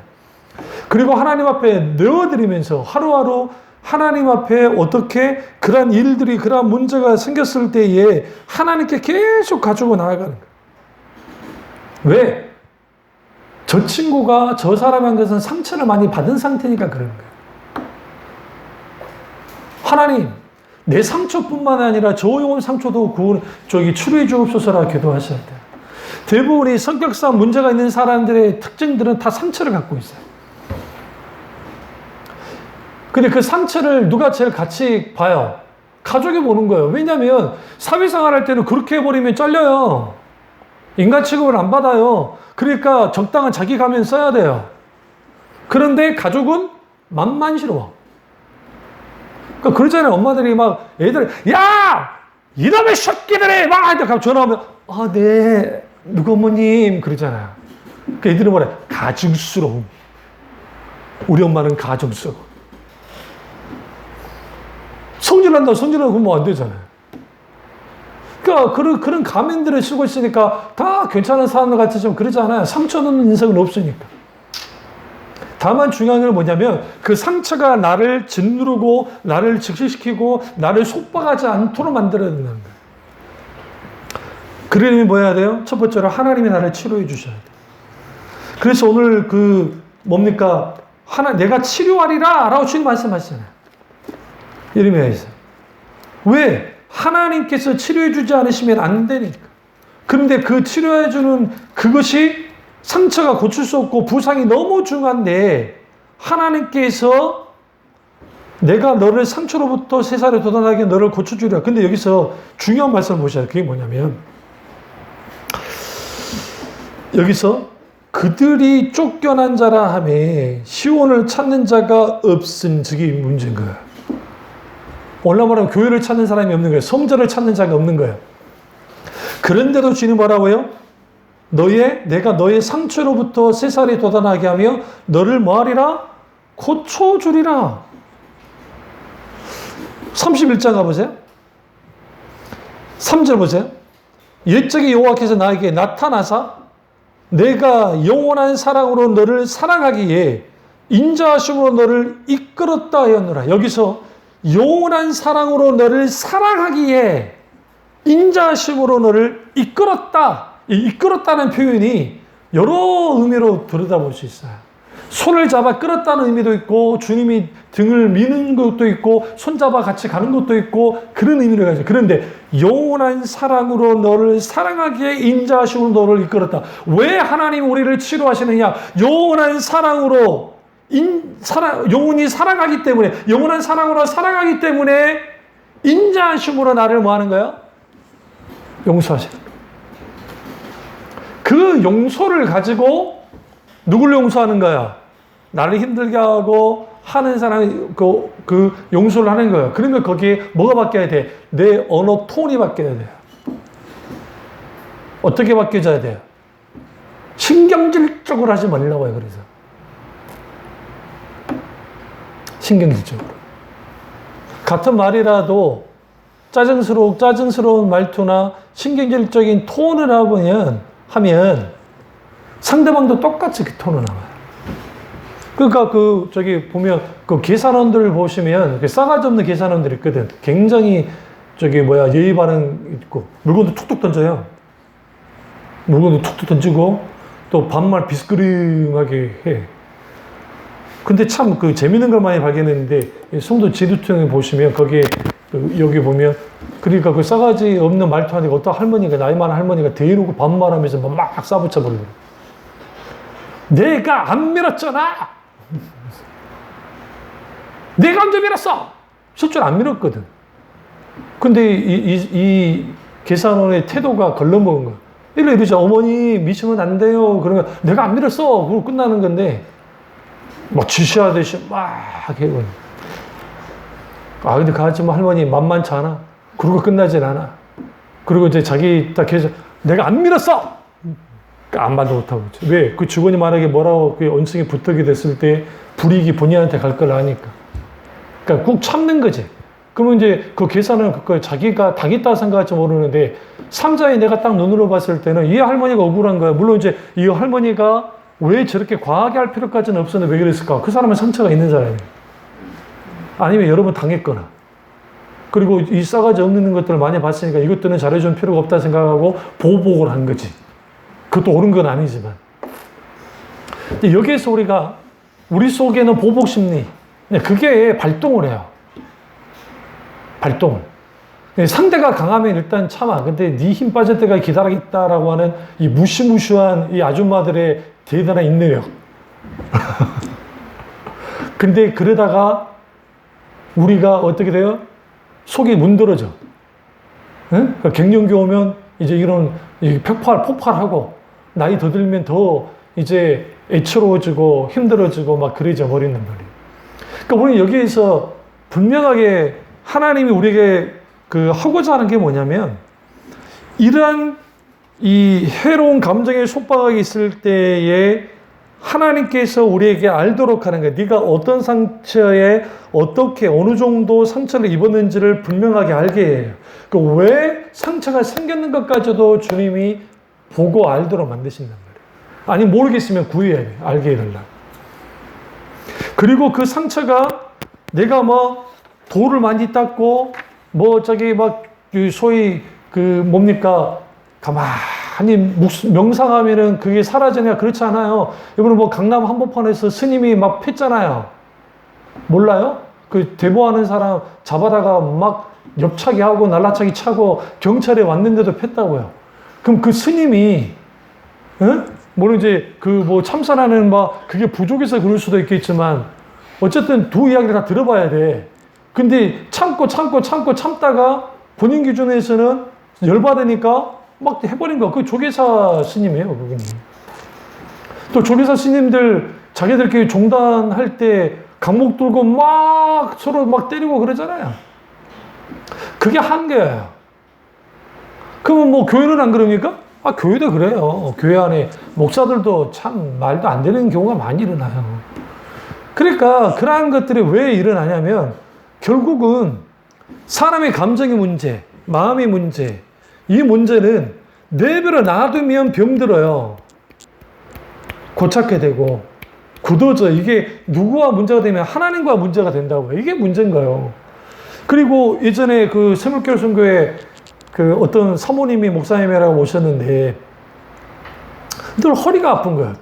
그리고 하나님 앞에 내어드리면서 하루하루 하나님 앞에 어떻게 그러한 일들이, 그러한 문제가 생겼을 때에 하나님께 계속 가지고 나아가는 거예요. 왜? 저 친구가 저 사람한 것은 상처를 많이 받은 상태니까 그런 거예요. 하나님, 내 상처뿐만 아니라 저 영혼 상처도 치료해 주옵소서라 기도하셔야 돼요. 대부분이 성격상 문제가 있는 사람들의 특징들은 다 상처를 갖고 있어요. 근데 그 상처를 누가 제일 같이 봐요? 가족이 보는 거예요. 왜냐하면 사회생활 할 때는 그렇게 해버리면 잘려요. 인간 취급을 안 받아요. 그러니까 적당한 자기 가면 써야 돼요. 그런데 가족은 만만스러워. 그러니까 그러잖아요. 엄마들이 막 애들, 야! 이놈의 새끼들이! 막 전화하면, 네. 누구 어머님? 그러잖아요. 그 애들은 뭐래? 가증스러움. 우리 엄마는 가증스러워. 성질난다고 성질나고 그러면 안 되잖아요. 그러니까 그런 가면들을 쓰고 있으니까 다 괜찮은 사람들 같이 좀 그러잖아요. 상처는 인생은 없으니까. 다만 중요한 건 뭐냐면 그 상처가 나를 짓누르고 나를 직시시키고 나를 속박하지 않도록 만들어야 된다는 거예요. 그러려면 뭐 해야 돼요? 첫 번째로 하나님이 나를 치료해 주셔야 돼요. 그래서 오늘 뭡니까? 내가 치료하리라 라고 주님 말씀하시잖아요. 이름이 있어요. 왜? 하나님께서 치료해 주지 않으시면 안 되니까. 그런데 그 치료해 주는 그것이 상처가 고칠 수 없고 부상이 너무 중요한데 하나님께서 내가 너를 상처로부터 세살에 돋아나게 너를 고쳐주리라. 근데 여기서 중요한 말씀을 보셔야 돼요. 그게 뭐냐면 여기서 그들이 쫓겨난 자라 하매 시온을 찾는 자가 없은즉이 문제인 거예요. 원래 말하면 교회를 찾는 사람이 없는 거예요. 성전을 찾는 자가 없는 거예요. 그런데도 주님 뭐라고요? 내가 너의 상처로부터 세살이 돋아나게 하며 너를 뭐하리라? 고쳐주리라. 31장 가보세요. 3절 보세요. 옛적에 여호와께서 나에게 나타나사 내가 영원한 사랑으로 너를 사랑하기에 인자하심으로 너를 이끌었다 하였노라. 여기서 영원한 사랑으로 너를 사랑하기에 인자하심으로 너를 이끌었다. 이 이끌었다는 표현이 여러 의미로 들여다볼 수 있어요. 손을 잡아 끌었다는 의미도 있고 주님이 등을 미는 것도 있고 손잡아 같이 가는 것도 있고 그런 의미를 가지고. 그런데 영원한 사랑으로 너를 사랑하기에 인자하심으로 너를 이끌었다. 왜 하나님 우리를 치료하시느냐? 영원한 사랑으로 영원히 사랑하기 때문에, 영원한 사랑으로 사랑하기 때문에 인자하심으로 나를 뭐 하는 거야? 용서하시는 거야. 그 용서를 가지고 누굴 용서하는 거야? 나를 힘들게 하고 하는 사람 그 용서를 하는 거예요. 그러면 거기에 뭐가 바뀌어야 돼? 내 언어 톤이 바뀌어야 돼요. 어떻게 바뀌어져야 돼요? 신경질적으로 하지 말라고요. 그래서 신경질적으로 같은 말이라도 짜증스러운 말투나 신경질적인 톤을 하면 상대방도 똑같이 그 톤을 나와요. 그러니까 보면 계산원들을 보시면 싸가지 없는 계산원들이 있거든. 굉장히 예의 바른 있고 물건도 툭툭 던져요. 물건도 툭툭 던지고 또 반말 비스그림하게 해. 근데 참 재밌는 걸 많이 발견했는데 성도 지도통에 보시면 거기에 여기 보면 그러니까 그 싸가지 없는 말투 하니까 어떤 할머니가 나이 많은 할머니가 대놓고 반말하면서 막 싸붙여 버리고 내가 안 밀었잖아. 내가 언제 밀었어? 실제로 안 밀었거든. 근데 이 계산원의 태도가 걸러먹은 거야. 이러죠. 어머니 미치면 안 돼요. 그러면 내가 안 밀었어. 그러고 끝나는 건데 막 지시하듯이 막 해요. 근데 하지만 할머니 만만치 않아. 그러고 끝나진 않아. 그리고 이제 자기 딱 계속 내가 안 밀었어. 아무 말도 못하고. 왜? 그 직원이 만약에 뭐라고 그 언성이 부탁이 됐을 때 불이익이 본인한테 갈 걸 아니까. 그러니까 꾹 참는 거지. 그러면 이제 그 계산은 자기가 당했다 생각할지 모르는데 상자에 내가 딱 눈으로 봤을 때는 이 할머니가 억울한 거야. 물론 이제 이 할머니가 왜 저렇게 과하게 할 필요까지는 없었는데 왜 그랬을까? 그 사람은 상처가 있는 사람이에요. 아니면 여러 번 당했거나. 그리고 이 싸가지 없는 것들을 많이 봤으니까 이것들은 잘해줄 필요가 없다 생각하고 보복을 한 거지. 그것도 옳은 건 아니지만. 근데 여기에서 우리 속에는 보복 심리, 그게 발동을 해요. 발동을. 상대가 강하면 일단 참아. 근데 네 힘 빠질 때가 기다리겠다라고 하는 이 무시무시한 이 아줌마들의 대단한 인내력. 근데 그러다가 우리가 어떻게 돼요? 속이 문드러져. 응? 그러니까 갱년기 오면 이제 이런 폭발하고 나이 더 들면 더 이제 애처로워지고 힘들어지고 막 그래져 버리는 말이에요. 그러니까 우리 여기에서 분명하게 하나님이 우리에게 하고자 하는 게 뭐냐면 이러한 이 해로운 감정의 속박이 있을 때에 하나님께서 우리에게 알도록 하는 거예요. 네가 어떤 상처에 어떻게 어느 정도 상처를 입었는지를 분명하게 알게 해요. 왜 상처가 생겼는 것까지도 주님이 보고 알도록 만드신단 말이에요. 아니 모르겠으면 구해야 돼. 알게 해달라. 그리고 그 상처가 내가 뭐 돌을 많이 닦고 뭐 저기 막 소위 그 뭡니까 가만히 명상하면은 그게 사라지냐 그렇지 않아요. 이번에 뭐 강남 한복판에서 스님이 막 팼잖아요. 몰라요? 그 대모하는 사람 잡아다가 막 옆차기 하고 날라차기 차고 경찰에 왔는데도 팼다고요. 그럼 그 스님이 물론 이제 그 뭐 참선하는 막 그게 부족해서 그럴 수도 있겠지만 어쨌든 두 이야기를 다 들어봐야 돼. 근데 참다가 본인 기준에서는 열받으니까 막 해버린 거. 그 조계사 스님이에요, 그분이. 또 조계사 스님들 자기들끼리 종단할 때 강목 들고 막 서로 막 때리고 그러잖아요. 그게 한계예요. 그러면 뭐 교회는 안 그럽니까? 아, 교회도 그래요. 교회 안에 목사들도 참 말도 안 되는 경우가 많이 일어나요. 그러니까 그러한 것들이 왜 일어나냐면 결국은 사람의 감정의 문제, 마음의 문제, 이 문제는 내버려 놔두면 병들어요. 고착해 되고 굳어져. 이게 누구와 문제가 되면 하나님과 문제가 된다고요. 이게 문제인 거예요. 그리고 예전에 그 새물교회 선교회 그 어떤 사모님이 목사님이라고 오셨는데 늘 허리가 아픈 거예요.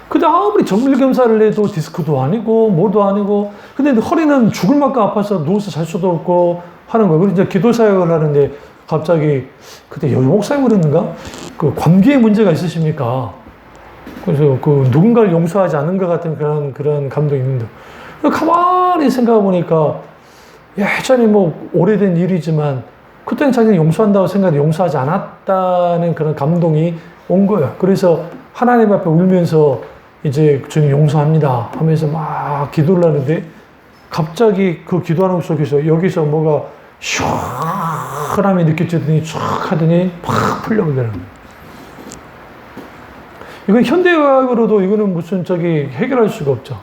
근데 아무리 정밀검사를 해도 디스크도 아니고 뭐도 아니고 근데 허리는 죽을 만큼 아파서 누워서 잘 수도 없고 하는 거예요. 그래서 이제 기도 사역을 하는데 갑자기 그때 여유 목사님 그랬는가? 그 관계에 문제가 있으십니까? 그래서 그 누군가를 용서하지 않은 것 같은 그런 감동이 있는데 가만히 생각해 보니까 예전에 뭐 오래된 일이지만 그때는 자기는 용서한다고 생각해 용서하지 않았다는 그런 감동이 온 거예요. 그래서 하나님 앞에 울면서 이제 주님 용서합니다 하면서 막 기도를 하는데 갑자기 그 기도하는 속에서 여기서 뭐가 시원함이 느껴지더니 쫙 하더니 팍 풀려버리는 거예요. 이건 현대의학으로도 이거는 무슨 저기 해결할 수가 없죠.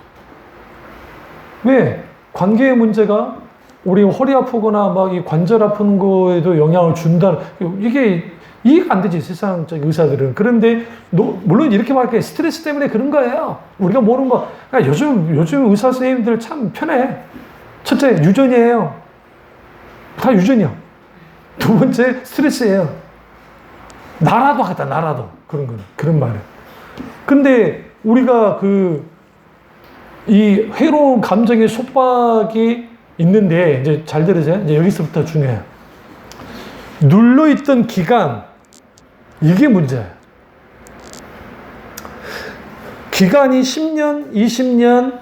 왜? 관계의 문제가 우리 허리 아프거나 막 이 관절 아픈 거에도 영향을 준다. 이게 이해가 안 되지, 세상 의사들은. 그런데, 물론 이렇게 말할게 스트레스 때문에 그런 거예요. 우리가 모르는 거. 그러니까 요즘 의사 선생님들 참 편해. 첫째, 유전이에요. 다 유전이야. 두 번째, 스트레스예요. 나라도 하겠다, 나라도. 그런 거는. 그런 말은. 근데 우리가 이 해로운 감정의 속박이 있는데, 이제 잘 들으세요. 이제 여기서부터 중요해요. 눌러있던 기간, 이게 문제예요. 기간이 10년, 20년,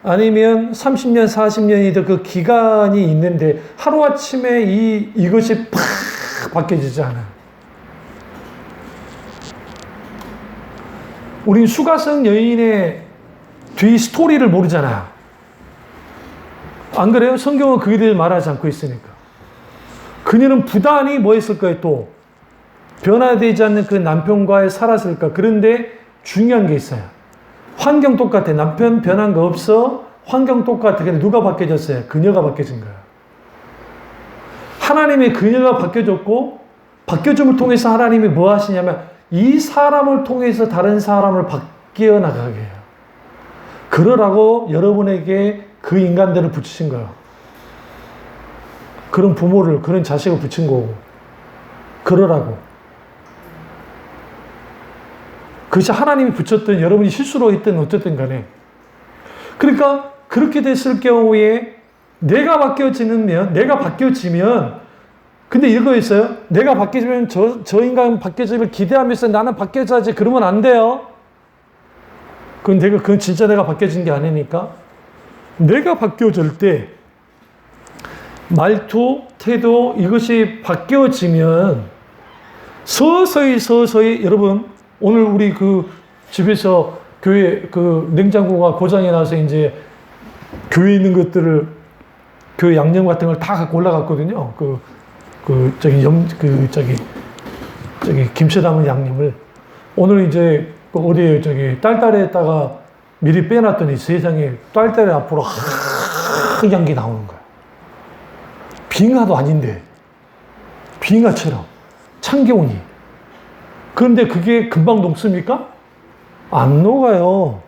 아니면 30년, 40년이든 그 기간이 있는데, 하루아침에 이것이 팍 바뀌어지지 않아요. 우린 수가성 여인의 뒤 스토리를 모르잖아요. 안 그래요? 성경은 그에 대해 말하지 않고 있으니까. 그녀는 부단히 뭐 했을 거예요, 또? 변화되지 않는 그 남편과의 살았을까? 그런데 중요한 게 있어요. 환경 똑같아. 남편 변한 거 없어. 환경 똑같아. 근데 누가 바뀌어졌어요? 그녀가 바뀌어진 거야. 하나님의 그녀가 바뀌어졌고, 바뀌어짐을 통해서 하나님이 뭐 하시냐면, 이 사람을 통해서 다른 사람을 바뀌어 나가게 해요. 그러라고 여러분에게 그 인간들을 붙이신 거예요. 그런 부모를, 그런 자식을 붙인 거고. 그러라고. 그것이 하나님이 붙였든 여러분이 실수로 했든 어쨌든 간에. 그러니까 그렇게 됐을 경우에 내가 바뀌어지면 근데 이거였어요. 내가 바뀌어지면 저 인간 바뀌어지길 기대하면서 나는 바뀌어져야지. 그러면 안 돼요. 그건 진짜 내가 바뀌어진 게 아니니까. 내가 바뀌어질 때 말투, 태도 이것이 바뀌어지면 서서히 여러분 오늘 우리 집에서 교회 냉장고가 고장이 나서 이제 교회에 있는 것들을 교회 양념 같은 걸 다 갖고 올라갔거든요. 김치 담은 양념을 오늘 이제 어디에 딸딸에다가 미리 빼놨더니 세상에 딸딸에 앞으로 하얀 게 나오는 거야. 빙하도 아닌데 빙하처럼 찬기온이. 그런데 그게 금방 녹습니까? 안 녹아요.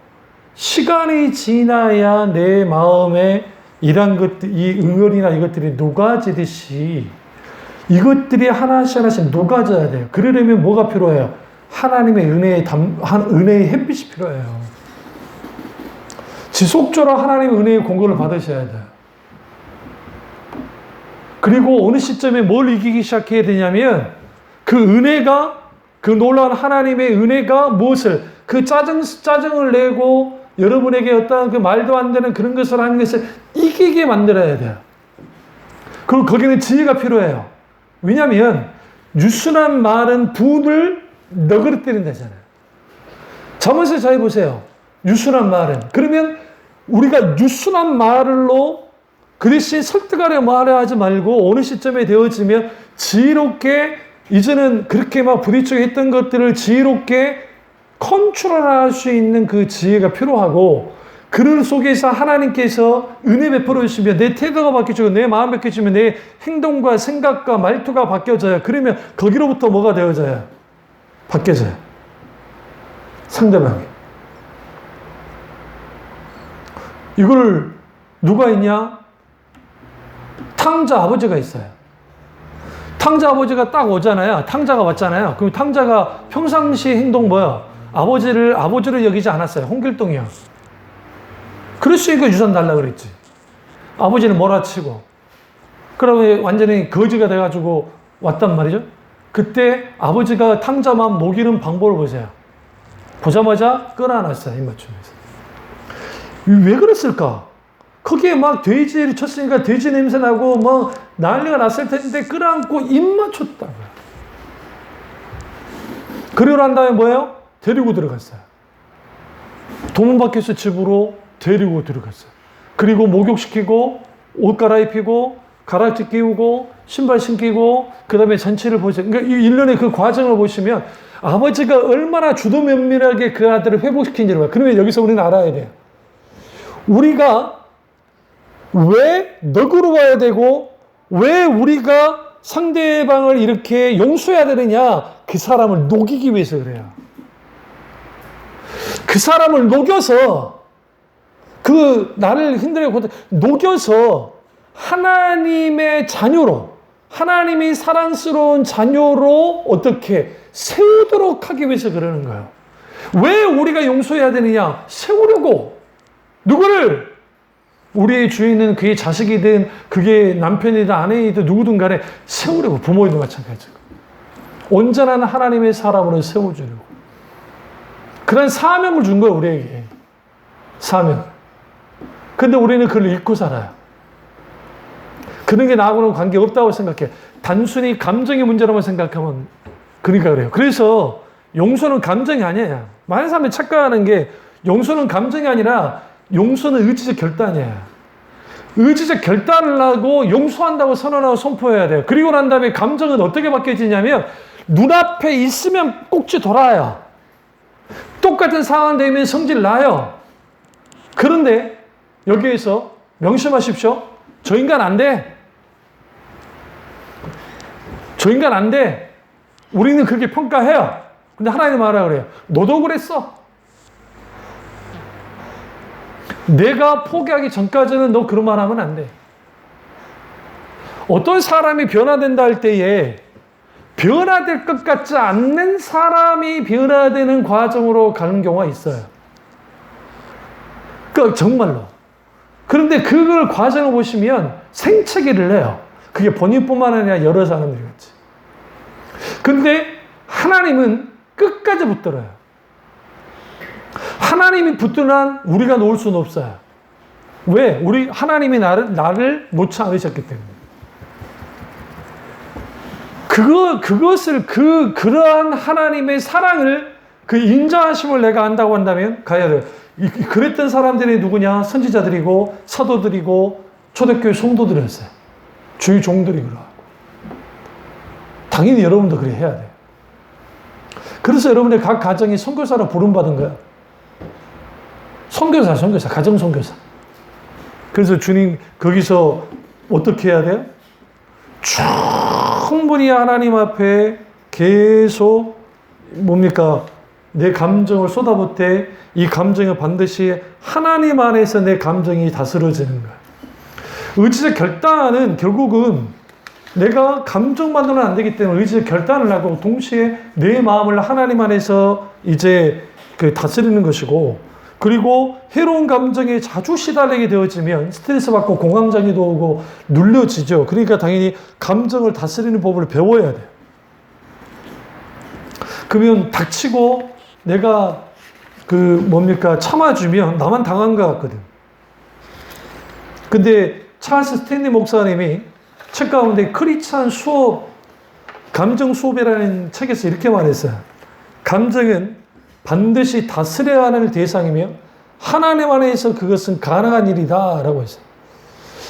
시간이 지나야 내 마음에 이런 것들, 이 응어리나 이것들이 녹아지듯이 이것들이 하나씩 하나씩 녹아져야 돼요. 그러려면 뭐가 필요해요? 하나님의 은혜의 햇빛이 필요해요. 지속적으로 하나님의 은혜의 공급을 받으셔야 돼요. 그리고 어느 시점에 뭘 이기기 시작해야 되냐면 그 은혜가, 그 놀라운 하나님의 은혜가 무엇을, 그 짜증을 내고 여러분에게 어떤 그 말도 안 되는 그런 것을 하는 것을 이기게 만들어야 돼요. 그리고 거기는 지혜가 필요해요. 왜냐하면 유순한 말은 분을 너그러뜨린다잖아요. 잠언서 잘 보세요. 유순한 말은. 그러면 우리가 유순한 말로 그 대신 설득하려 말을 하지 말고 어느 시점에 되어지면 지혜롭게, 이제는 그렇게 막 부딪히고 했던 것들을 지혜롭게 컨트롤할 수 있는 그 지혜가 필요하고, 그 속에서 하나님께서 은혜 베풀어 주시면 내 태도가 바뀌어지고 내 마음 바뀌어지면 내 행동과 생각과 말투가 바뀌어져요. 그러면 거기로부터 뭐가 되어져요? 바뀌어져요. 상대방이. 이걸 누가 있냐? 탕자 아버지가 있어요. 탕자 아버지가 딱 오잖아요. 탕자가 왔잖아요. 그럼 탕자가 평상시 행동 뭐야? 아버지를 여기지 않았어요. 홍길동이요. 그랬으니까 유산 달라 그랬지. 아버지는 몰아치고. 그러면 완전히 거지가 돼가지고 왔단 말이죠. 그때 아버지가 탕자만 먹이는 방법을 보세요. 보자마자 끌어안았어요. 입맞춤에서. 왜 그랬을까? 거기에 막 돼지를 쳤으니까 돼지 냄새 나고 뭐 난리가 났을 텐데 끌어안고 입 맞췄다고요. 그리고 난 다음에 뭐예요? 데리고 들어갔어요. 도문 밖에서 집으로 데리고 들어갔어요. 그리고 목욕시키고 옷 갈아입히고 가락지 끼우고 신발 신기고 그 다음에 잔치를 보세요. 그러니까 이 일련의 그 과정을 보시면 아버지가 얼마나 주도 면밀하게 그 아들을 회복시킨지를 봐요. 그러면 여기서 우리는 알아야 돼요. 우리가 왜 너그러워야 되고 왜 우리가 상대방을 이렇게 용서해야 되느냐? 그 사람을 녹이기 위해서 그래요. 그 사람을 녹여서, 그 나를 힘들게 녹여서 하나님의 자녀로, 하나님이 사랑스러운 자녀로 어떻게 세우도록 하기 위해서 그러는 거예요. 왜 우리가 용서해야 되느냐? 세우려고. 누구를? 우리의 주인은 그의 자식이든 그게 남편이든 아내이든 누구든 간에 세우려고. 부모이든 마찬가지고. 온전한 하나님의 사람으로 세워주려고. 그런 사명을 준 거예요, 우리에게. 사명. 근데 우리는 그걸 잊고 살아요. 그런 게 나하고는 관계없다고 생각해. 단순히 감정의 문제라고 생각하면 그러니까 그래요. 그래서 용서는 감정이 아니에요. 많은 사람이 착각하는 게 용서는 감정이 아니라 용서는 의지적 결단이에요. 의지적 결단을 하고 용서한다고 선언하고 선포해야 돼요. 그리고 난 다음에 감정은 어떻게 바뀌어지냐면 눈앞에 있으면 꼭지 돌아요. 똑같은 상황 되면 성질 나요. 그런데 여기에서 명심하십시오. 저 인간 안 돼. 저 인간 안 돼. 우리는 그렇게 평가해요. 근데 하나님 말하라 그래요. 너도 그랬어. 내가 포기하기 전까지는 너 그런 말 하면 안 돼. 어떤 사람이 변화된다 할 때에 변화될 것 같지 않는 사람이 변화되는 과정으로 가는 경우가 있어요. 정말로. 그런데 그걸 과정을 보시면 생채기를 해요. 그게 본인뿐만 아니라 여러 사람들이 같이. 근데 하나님은 끝까지 붙들어요. 하나님이 붙든 한 우리가 놓을 수는 없어요. 왜? 하나님이 나를 놓지 않으셨기 때문에. 그러한 하나님의 사랑을, 그 인자하심을 내가 안다고 한다면 가야 돼요. 그랬던 사람들이 누구냐? 선지자들이고, 사도들이고, 초대교회 성도들이었어요. 주의 종들이 그러하고. 당연히 여러분도 그래 해야 돼요. 그래서 여러분의 각 가정이 선교사로 부름받은 거예요. 선교사, 가정 선교사. 그래서 주님, 거기서 어떻게 해야 돼요? 충분히 하나님 앞에 계속 뭡니까? 내 감정을 쏟아붓을 때 이 감정은 반드시 하나님 안에서 내 감정이 다스려지는 거야. 의지적 결단은 결국은 내가 감정만으로는 안 되기 때문에 의지적 결단을 하고 동시에 내 마음을 하나님 안에서 이제 다스리는 것이고, 그리고 해로운 감정에 자주 시달리게 되어지면 스트레스 받고 공황장애도 오고 눌려지죠. 그러니까 당연히 감정을 다스리는 법을 배워야 돼요. 그러면 닥치고 내가 참아주면 나만 당한 것 같거든. 근데 찰스 스탠리 목사님이 책 가운데 크리스찬 수업, 감정 수업이라는 책에서 이렇게 말했어요. 감정은 반드시 다스려야 하는 대상이며 하나님 안에서 그것은 가능한 일이다 라고 했어요.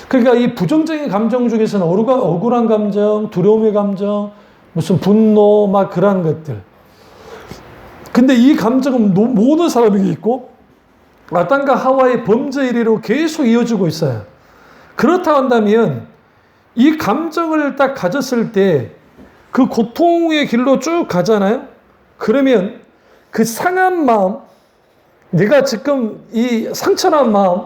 그러니까 이 부정적인 감정 중에서는 억울한 감정, 두려움의 감정, 무슨 분노, 막 그런 것들. 근데 이 감정은 모든 사람에게 있고 아담과 하와의 범죄 이래로 계속 이어지고 있어요. 그렇다 한다면 이 감정을 딱 가졌을 때 그 고통의 길로 쭉 가잖아요. 그러면 그 상한 마음, 내가 지금 이 상처난 마음,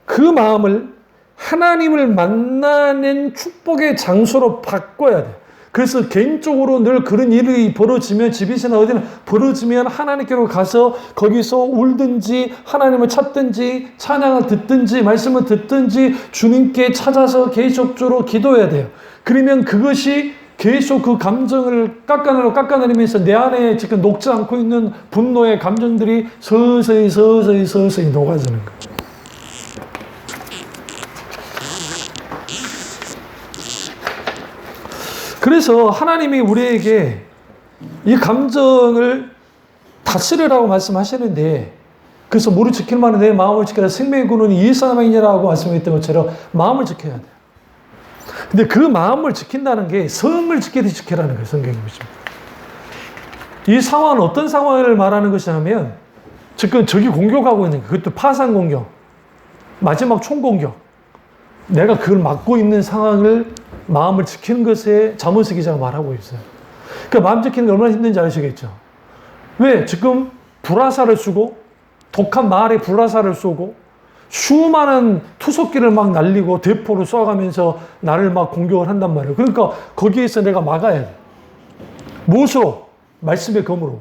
그 마음을 하나님을 만나는 축복의 장소로 바꿔야 돼. 그래서 개인적으로 늘 그런 일이 벌어지면, 집에서나 어디나 벌어지면 하나님께로 가서 거기서 울든지 하나님을 찾든지 찬양을 듣든지 말씀을 듣든지 주님께 찾아서 계속적으로 기도해야 돼요. 그러면 그것이 계속 그 감정을 깎아내리면서 내 안에 지금 녹지 않고 있는 분노의 감정들이 서서히 녹아지는 거예요. 그래서 하나님이 우리에게 이 감정을 다스리라고 말씀하시는데, 그래서 무릇 지킬 만한 내 마음을 지켜라 생명의 근원이 이 사람이니라고 말씀했던 것처럼 마음을 지켜야 돼요. 근데 그 마음을 지킨다는 게 성을 지키듯이 지키라는 거예요. 성경이 보시면. 이 상황은 어떤 상황을 말하는 것이냐면, 지금 적이 공격하고 있는 거예요. 그것도 파상 공격, 마지막 총 공격. 내가 그걸 막고 있는 상황을 마음을 지키는 것에 잠언서 기자가 말하고 있어요. 그러니까 마음 지키는 게 얼마나 힘든지 아시겠죠? 왜? 지금 불화살을 쏘고, 독한 말에 불화살을 쏘고, 수많은 투석기를 막 날리고 대포를 쏴가면서 나를 막 공격을 한단 말이에요. 그러니까 거기에서 내가 막아야 돼. 무엇으로? 말씀의 검으로.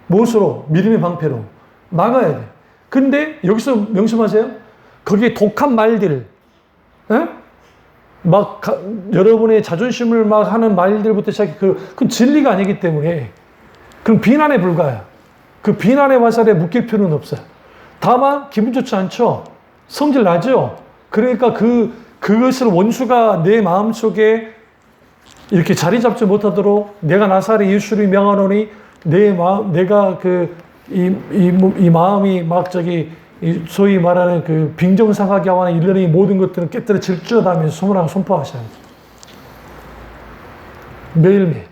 무엇으로? 믿음의 방패로. 막아야 돼. 근데 여기서 명심하세요. 거기에 독한 말들, 에? 여러분의 자존심을 막 하는 말들부터 시작해. 그건 진리가 아니기 때문에, 그럼 비난에 불과해요. 그 비난의 화살에 묶일 필요는 없어요. 다만, 기분 좋지 않죠? 성질 나죠? 그러니까 그것을 원수가 내 마음 속에 이렇게 자리 잡지 못하도록 내가 나사렛 예수를 명하노니 내가 이 마음이 막 소위 말하는 그 빙정상하게 하는 일련의 모든 것들은 깨뜨려 질주하다면서 소문하고 선포하셔야 돼요.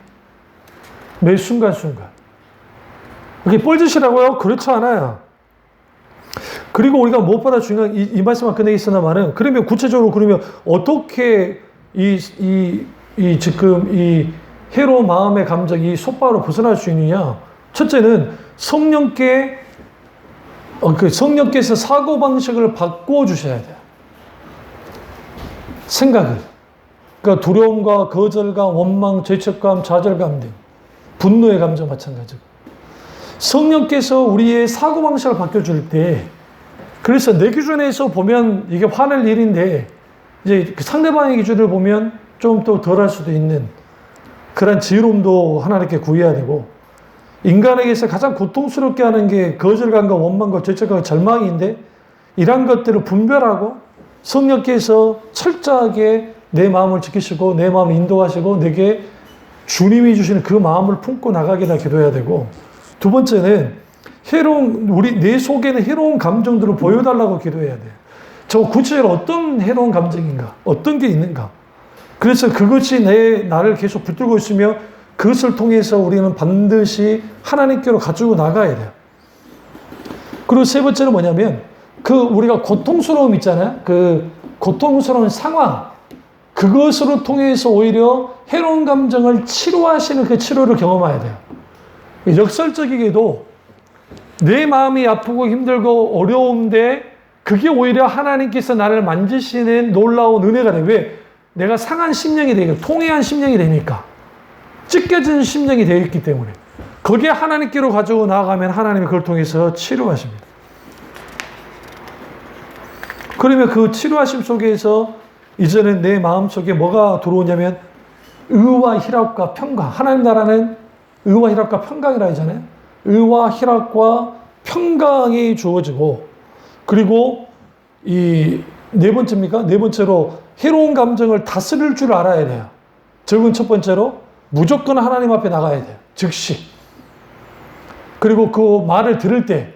매일 순간순간. 그게 뻘짓이라고요? 그렇지 않아요. 그리고 우리가 무엇보다 중요한 이 말씀만 끝내겠으나마는, 그러면 구체적으로 그러면 어떻게 지금 이 해로운 마음의 감정, 이 속박으로 벗어날 수 있느냐? 첫째는 성령께서 사고방식을 바꿔주셔야 돼요. 생각을. 그러니까 두려움과 거절감, 원망, 죄책감, 좌절감 등 분노의 감정 마찬가지고. 성령께서 우리의 사고방식을 바꿔줄 때, 그래서 내 기준에서 보면 이게 화낼 일인데, 이제 상대방의 기준을 보면 좀 더 덜할 수도 있는 그런 지혜로움도 하나님께 구해야 되고, 인간에게서 가장 고통스럽게 하는 게 거절감과 원망과 죄책감과 절망인데, 이런 것들을 분별하고 성령께서 철저하게 내 마음을 지키시고 내 마음을 인도하시고 내게 주님이 주시는 그 마음을 품고 나가기나 기도해야 되고, 두 번째는 내 속에는 해로운 감정들을 보여달라고 기도해야 돼요. 저 구체적으로 어떤 해로운 감정인가? 어떤 게 있는가? 그래서 그것이 나를 계속 붙들고 있으며 그것을 통해서 우리는 반드시 하나님께로 가지고 나가야 돼요. 그리고 세 번째는 뭐냐면, 우리가 고통스러움 있잖아요. 그 고통스러운 상황, 그것으로 통해서 오히려 해로운 감정을 치료하시는 그 치료를 경험해야 돼요. 역설적이게도 내 마음이 아프고 힘들고 어려운데 그게 오히려 하나님께서 나를 만지시는 놀라운 은혜가 돼요. 왜? 내가 상한 심령이 되니까, 통해한 심령이 되니까, 찢겨진 심령이 되어 있기 때문에 거기에 하나님께로 가지고 나아가면 하나님이 그걸 통해서 치료하십니다. 그러면 그 치료하심 속에서 이제는 내 마음속에 뭐가 들어오냐면 의와 희락과 평강. 하나님 나라는 의와 희락과 평강이라 하잖아요. 의와 희락과 평강이 주어지고, 그리고 이 네 번째입니까? 네 번째로 해로운 감정을 다스릴 줄 알아야 돼요. 적은 첫 번째로 무조건 하나님 앞에 나가야 돼요. 즉시. 그리고 그 말을 들을 때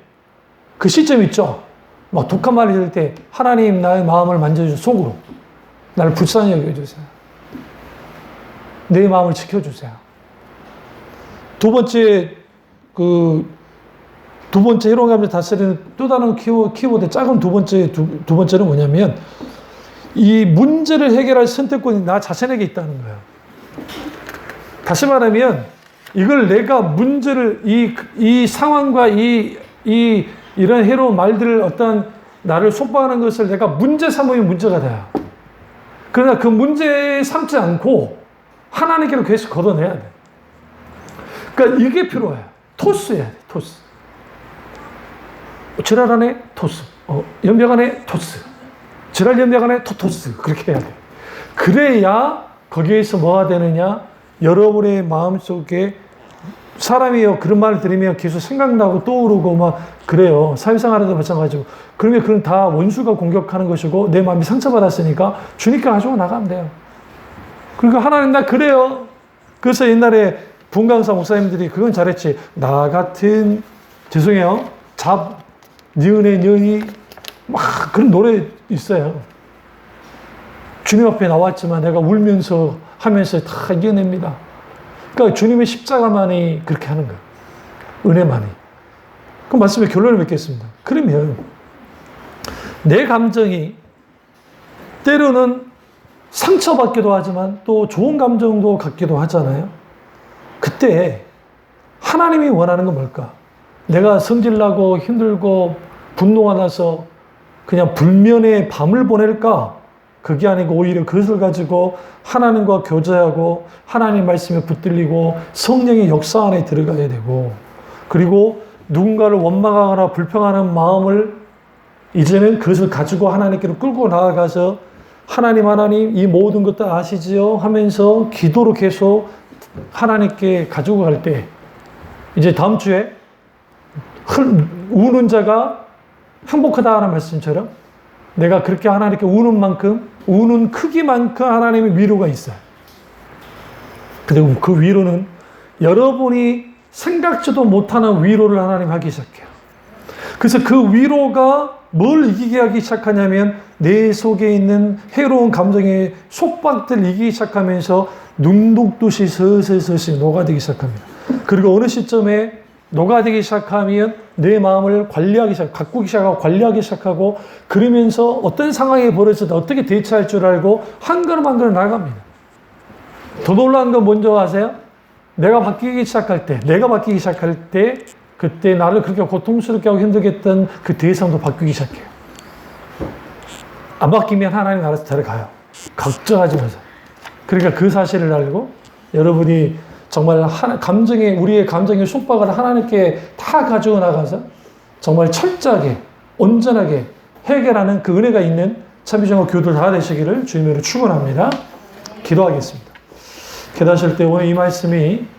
그 시점 있죠? 막 독한 말을 들을 때 하나님 나의 마음을 만져주세요. 속으로. 나를 불쌍히 여겨주세요. 내 마음을 지켜주세요. 두 번째 해로운 감정을 다스리는 또 다른 키워드, 작은 두 번째는 뭐냐면, 이 문제를 해결할 선택권이 나 자신에게 있다는 거예요. 다시 말하면, 이걸 내가 문제를, 이 상황과 이런 해로운 말들을 어떤 나를 속박하는 것을 내가 문제 삼으면 문제가 돼요. 그러나 그 문제에 삼지 않고 하나님께로 계속 걷어내야 돼. 그러니까 이게 필요해요. 토스해야 돼, 토스. 지랄 안에 토스. 연병 안에 토스. 지랄 연병 안에 토스. 그렇게 해야 돼. 그래야 거기에서 뭐가 되느냐? 여러분의 마음속에 사람이요, 그런 말을 들으면 계속 생각나고 떠오르고 막 그래요. 사회생활에도 마찬가지고. 그러면 그건 다 원수가 공격하는 것이고 내 마음이 상처받았으니까 주님께 가지고 나가면 돼요. 그러니까 하나님 나 그래요. 그래서 옛날에 분강사 목사님들이 그건 잘했지. 나 같은, 죄송해요, 니은의 년이 막 그런 노래 있어요. 주님 앞에 나왔지만 내가 울면서 하면서 다 이겨냅니다. 그러니까 주님의 십자가만이 그렇게 하는 거예요. 은혜만이. 그 말씀의 결론을 맺겠습니다. 그러면 내 감정이 때로는 상처받기도 하지만 또 좋은 감정도 갖기도 하잖아요. 그때 하나님이 원하는 건 뭘까? 내가 성질나고 힘들고 분노가 나서 그냥 불면의 밤을 보낼까? 그게 아니고 오히려 그것을 가지고 하나님과 교제하고 하나님 말씀에 붙들리고 성령의 역사 안에 들어가야 되고, 그리고 누군가를 원망하거나 불평하는 마음을 이제는 그것을 가지고 하나님께로 끌고 나아가서 하나님 이 모든 것도 아시지요? 하면서 기도로 계속 하나님께 가지고 갈 때, 이제 다음 주에 우는 자가 행복하다는 말씀처럼 내가 그렇게 하나님께 우는 만큼, 우는 크기만큼 하나님의 위로가 있어요. 그리고 그 위로는 여러분이 생각지도 못하는 위로를 하나님 하기 시작해요. 그래서 그 위로가 뭘 이기게 하기 시작하냐면 내 속에 있는 해로운 감정의 속박들 이기기 시작하면서 눈독듯이 서서히 녹아들기 시작합니다. 그리고 어느 시점에 녹아들기 시작하면 내 마음을 가꾸기 시작하고 관리하기 시작하고, 그러면서 어떤 상황이 벌어져도 어떻게 대처할 줄 알고 한 걸음 한 걸음 나갑니다. 더 놀라운 건 뭔지 아세요? 내가 바뀌기 시작할 때 그때 나를 그렇게 고통스럽게 하고 힘들게 했던 그 대상도 바뀌기 시작해요. 안 바뀌면 하나님 알아서 데려가요. 걱정하지 마세요. 그러니까 그 사실을 알고 여러분이 정말 우리의 감정의 속박을 하나님께 다 가지고 나가서 정말 철저하게, 온전하게 해결하는 그 은혜가 있는 참여정과 교들 다 되시기를 주님으로 축원합니다. 기도하겠습니다. 기도하실 때 오늘 이 말씀이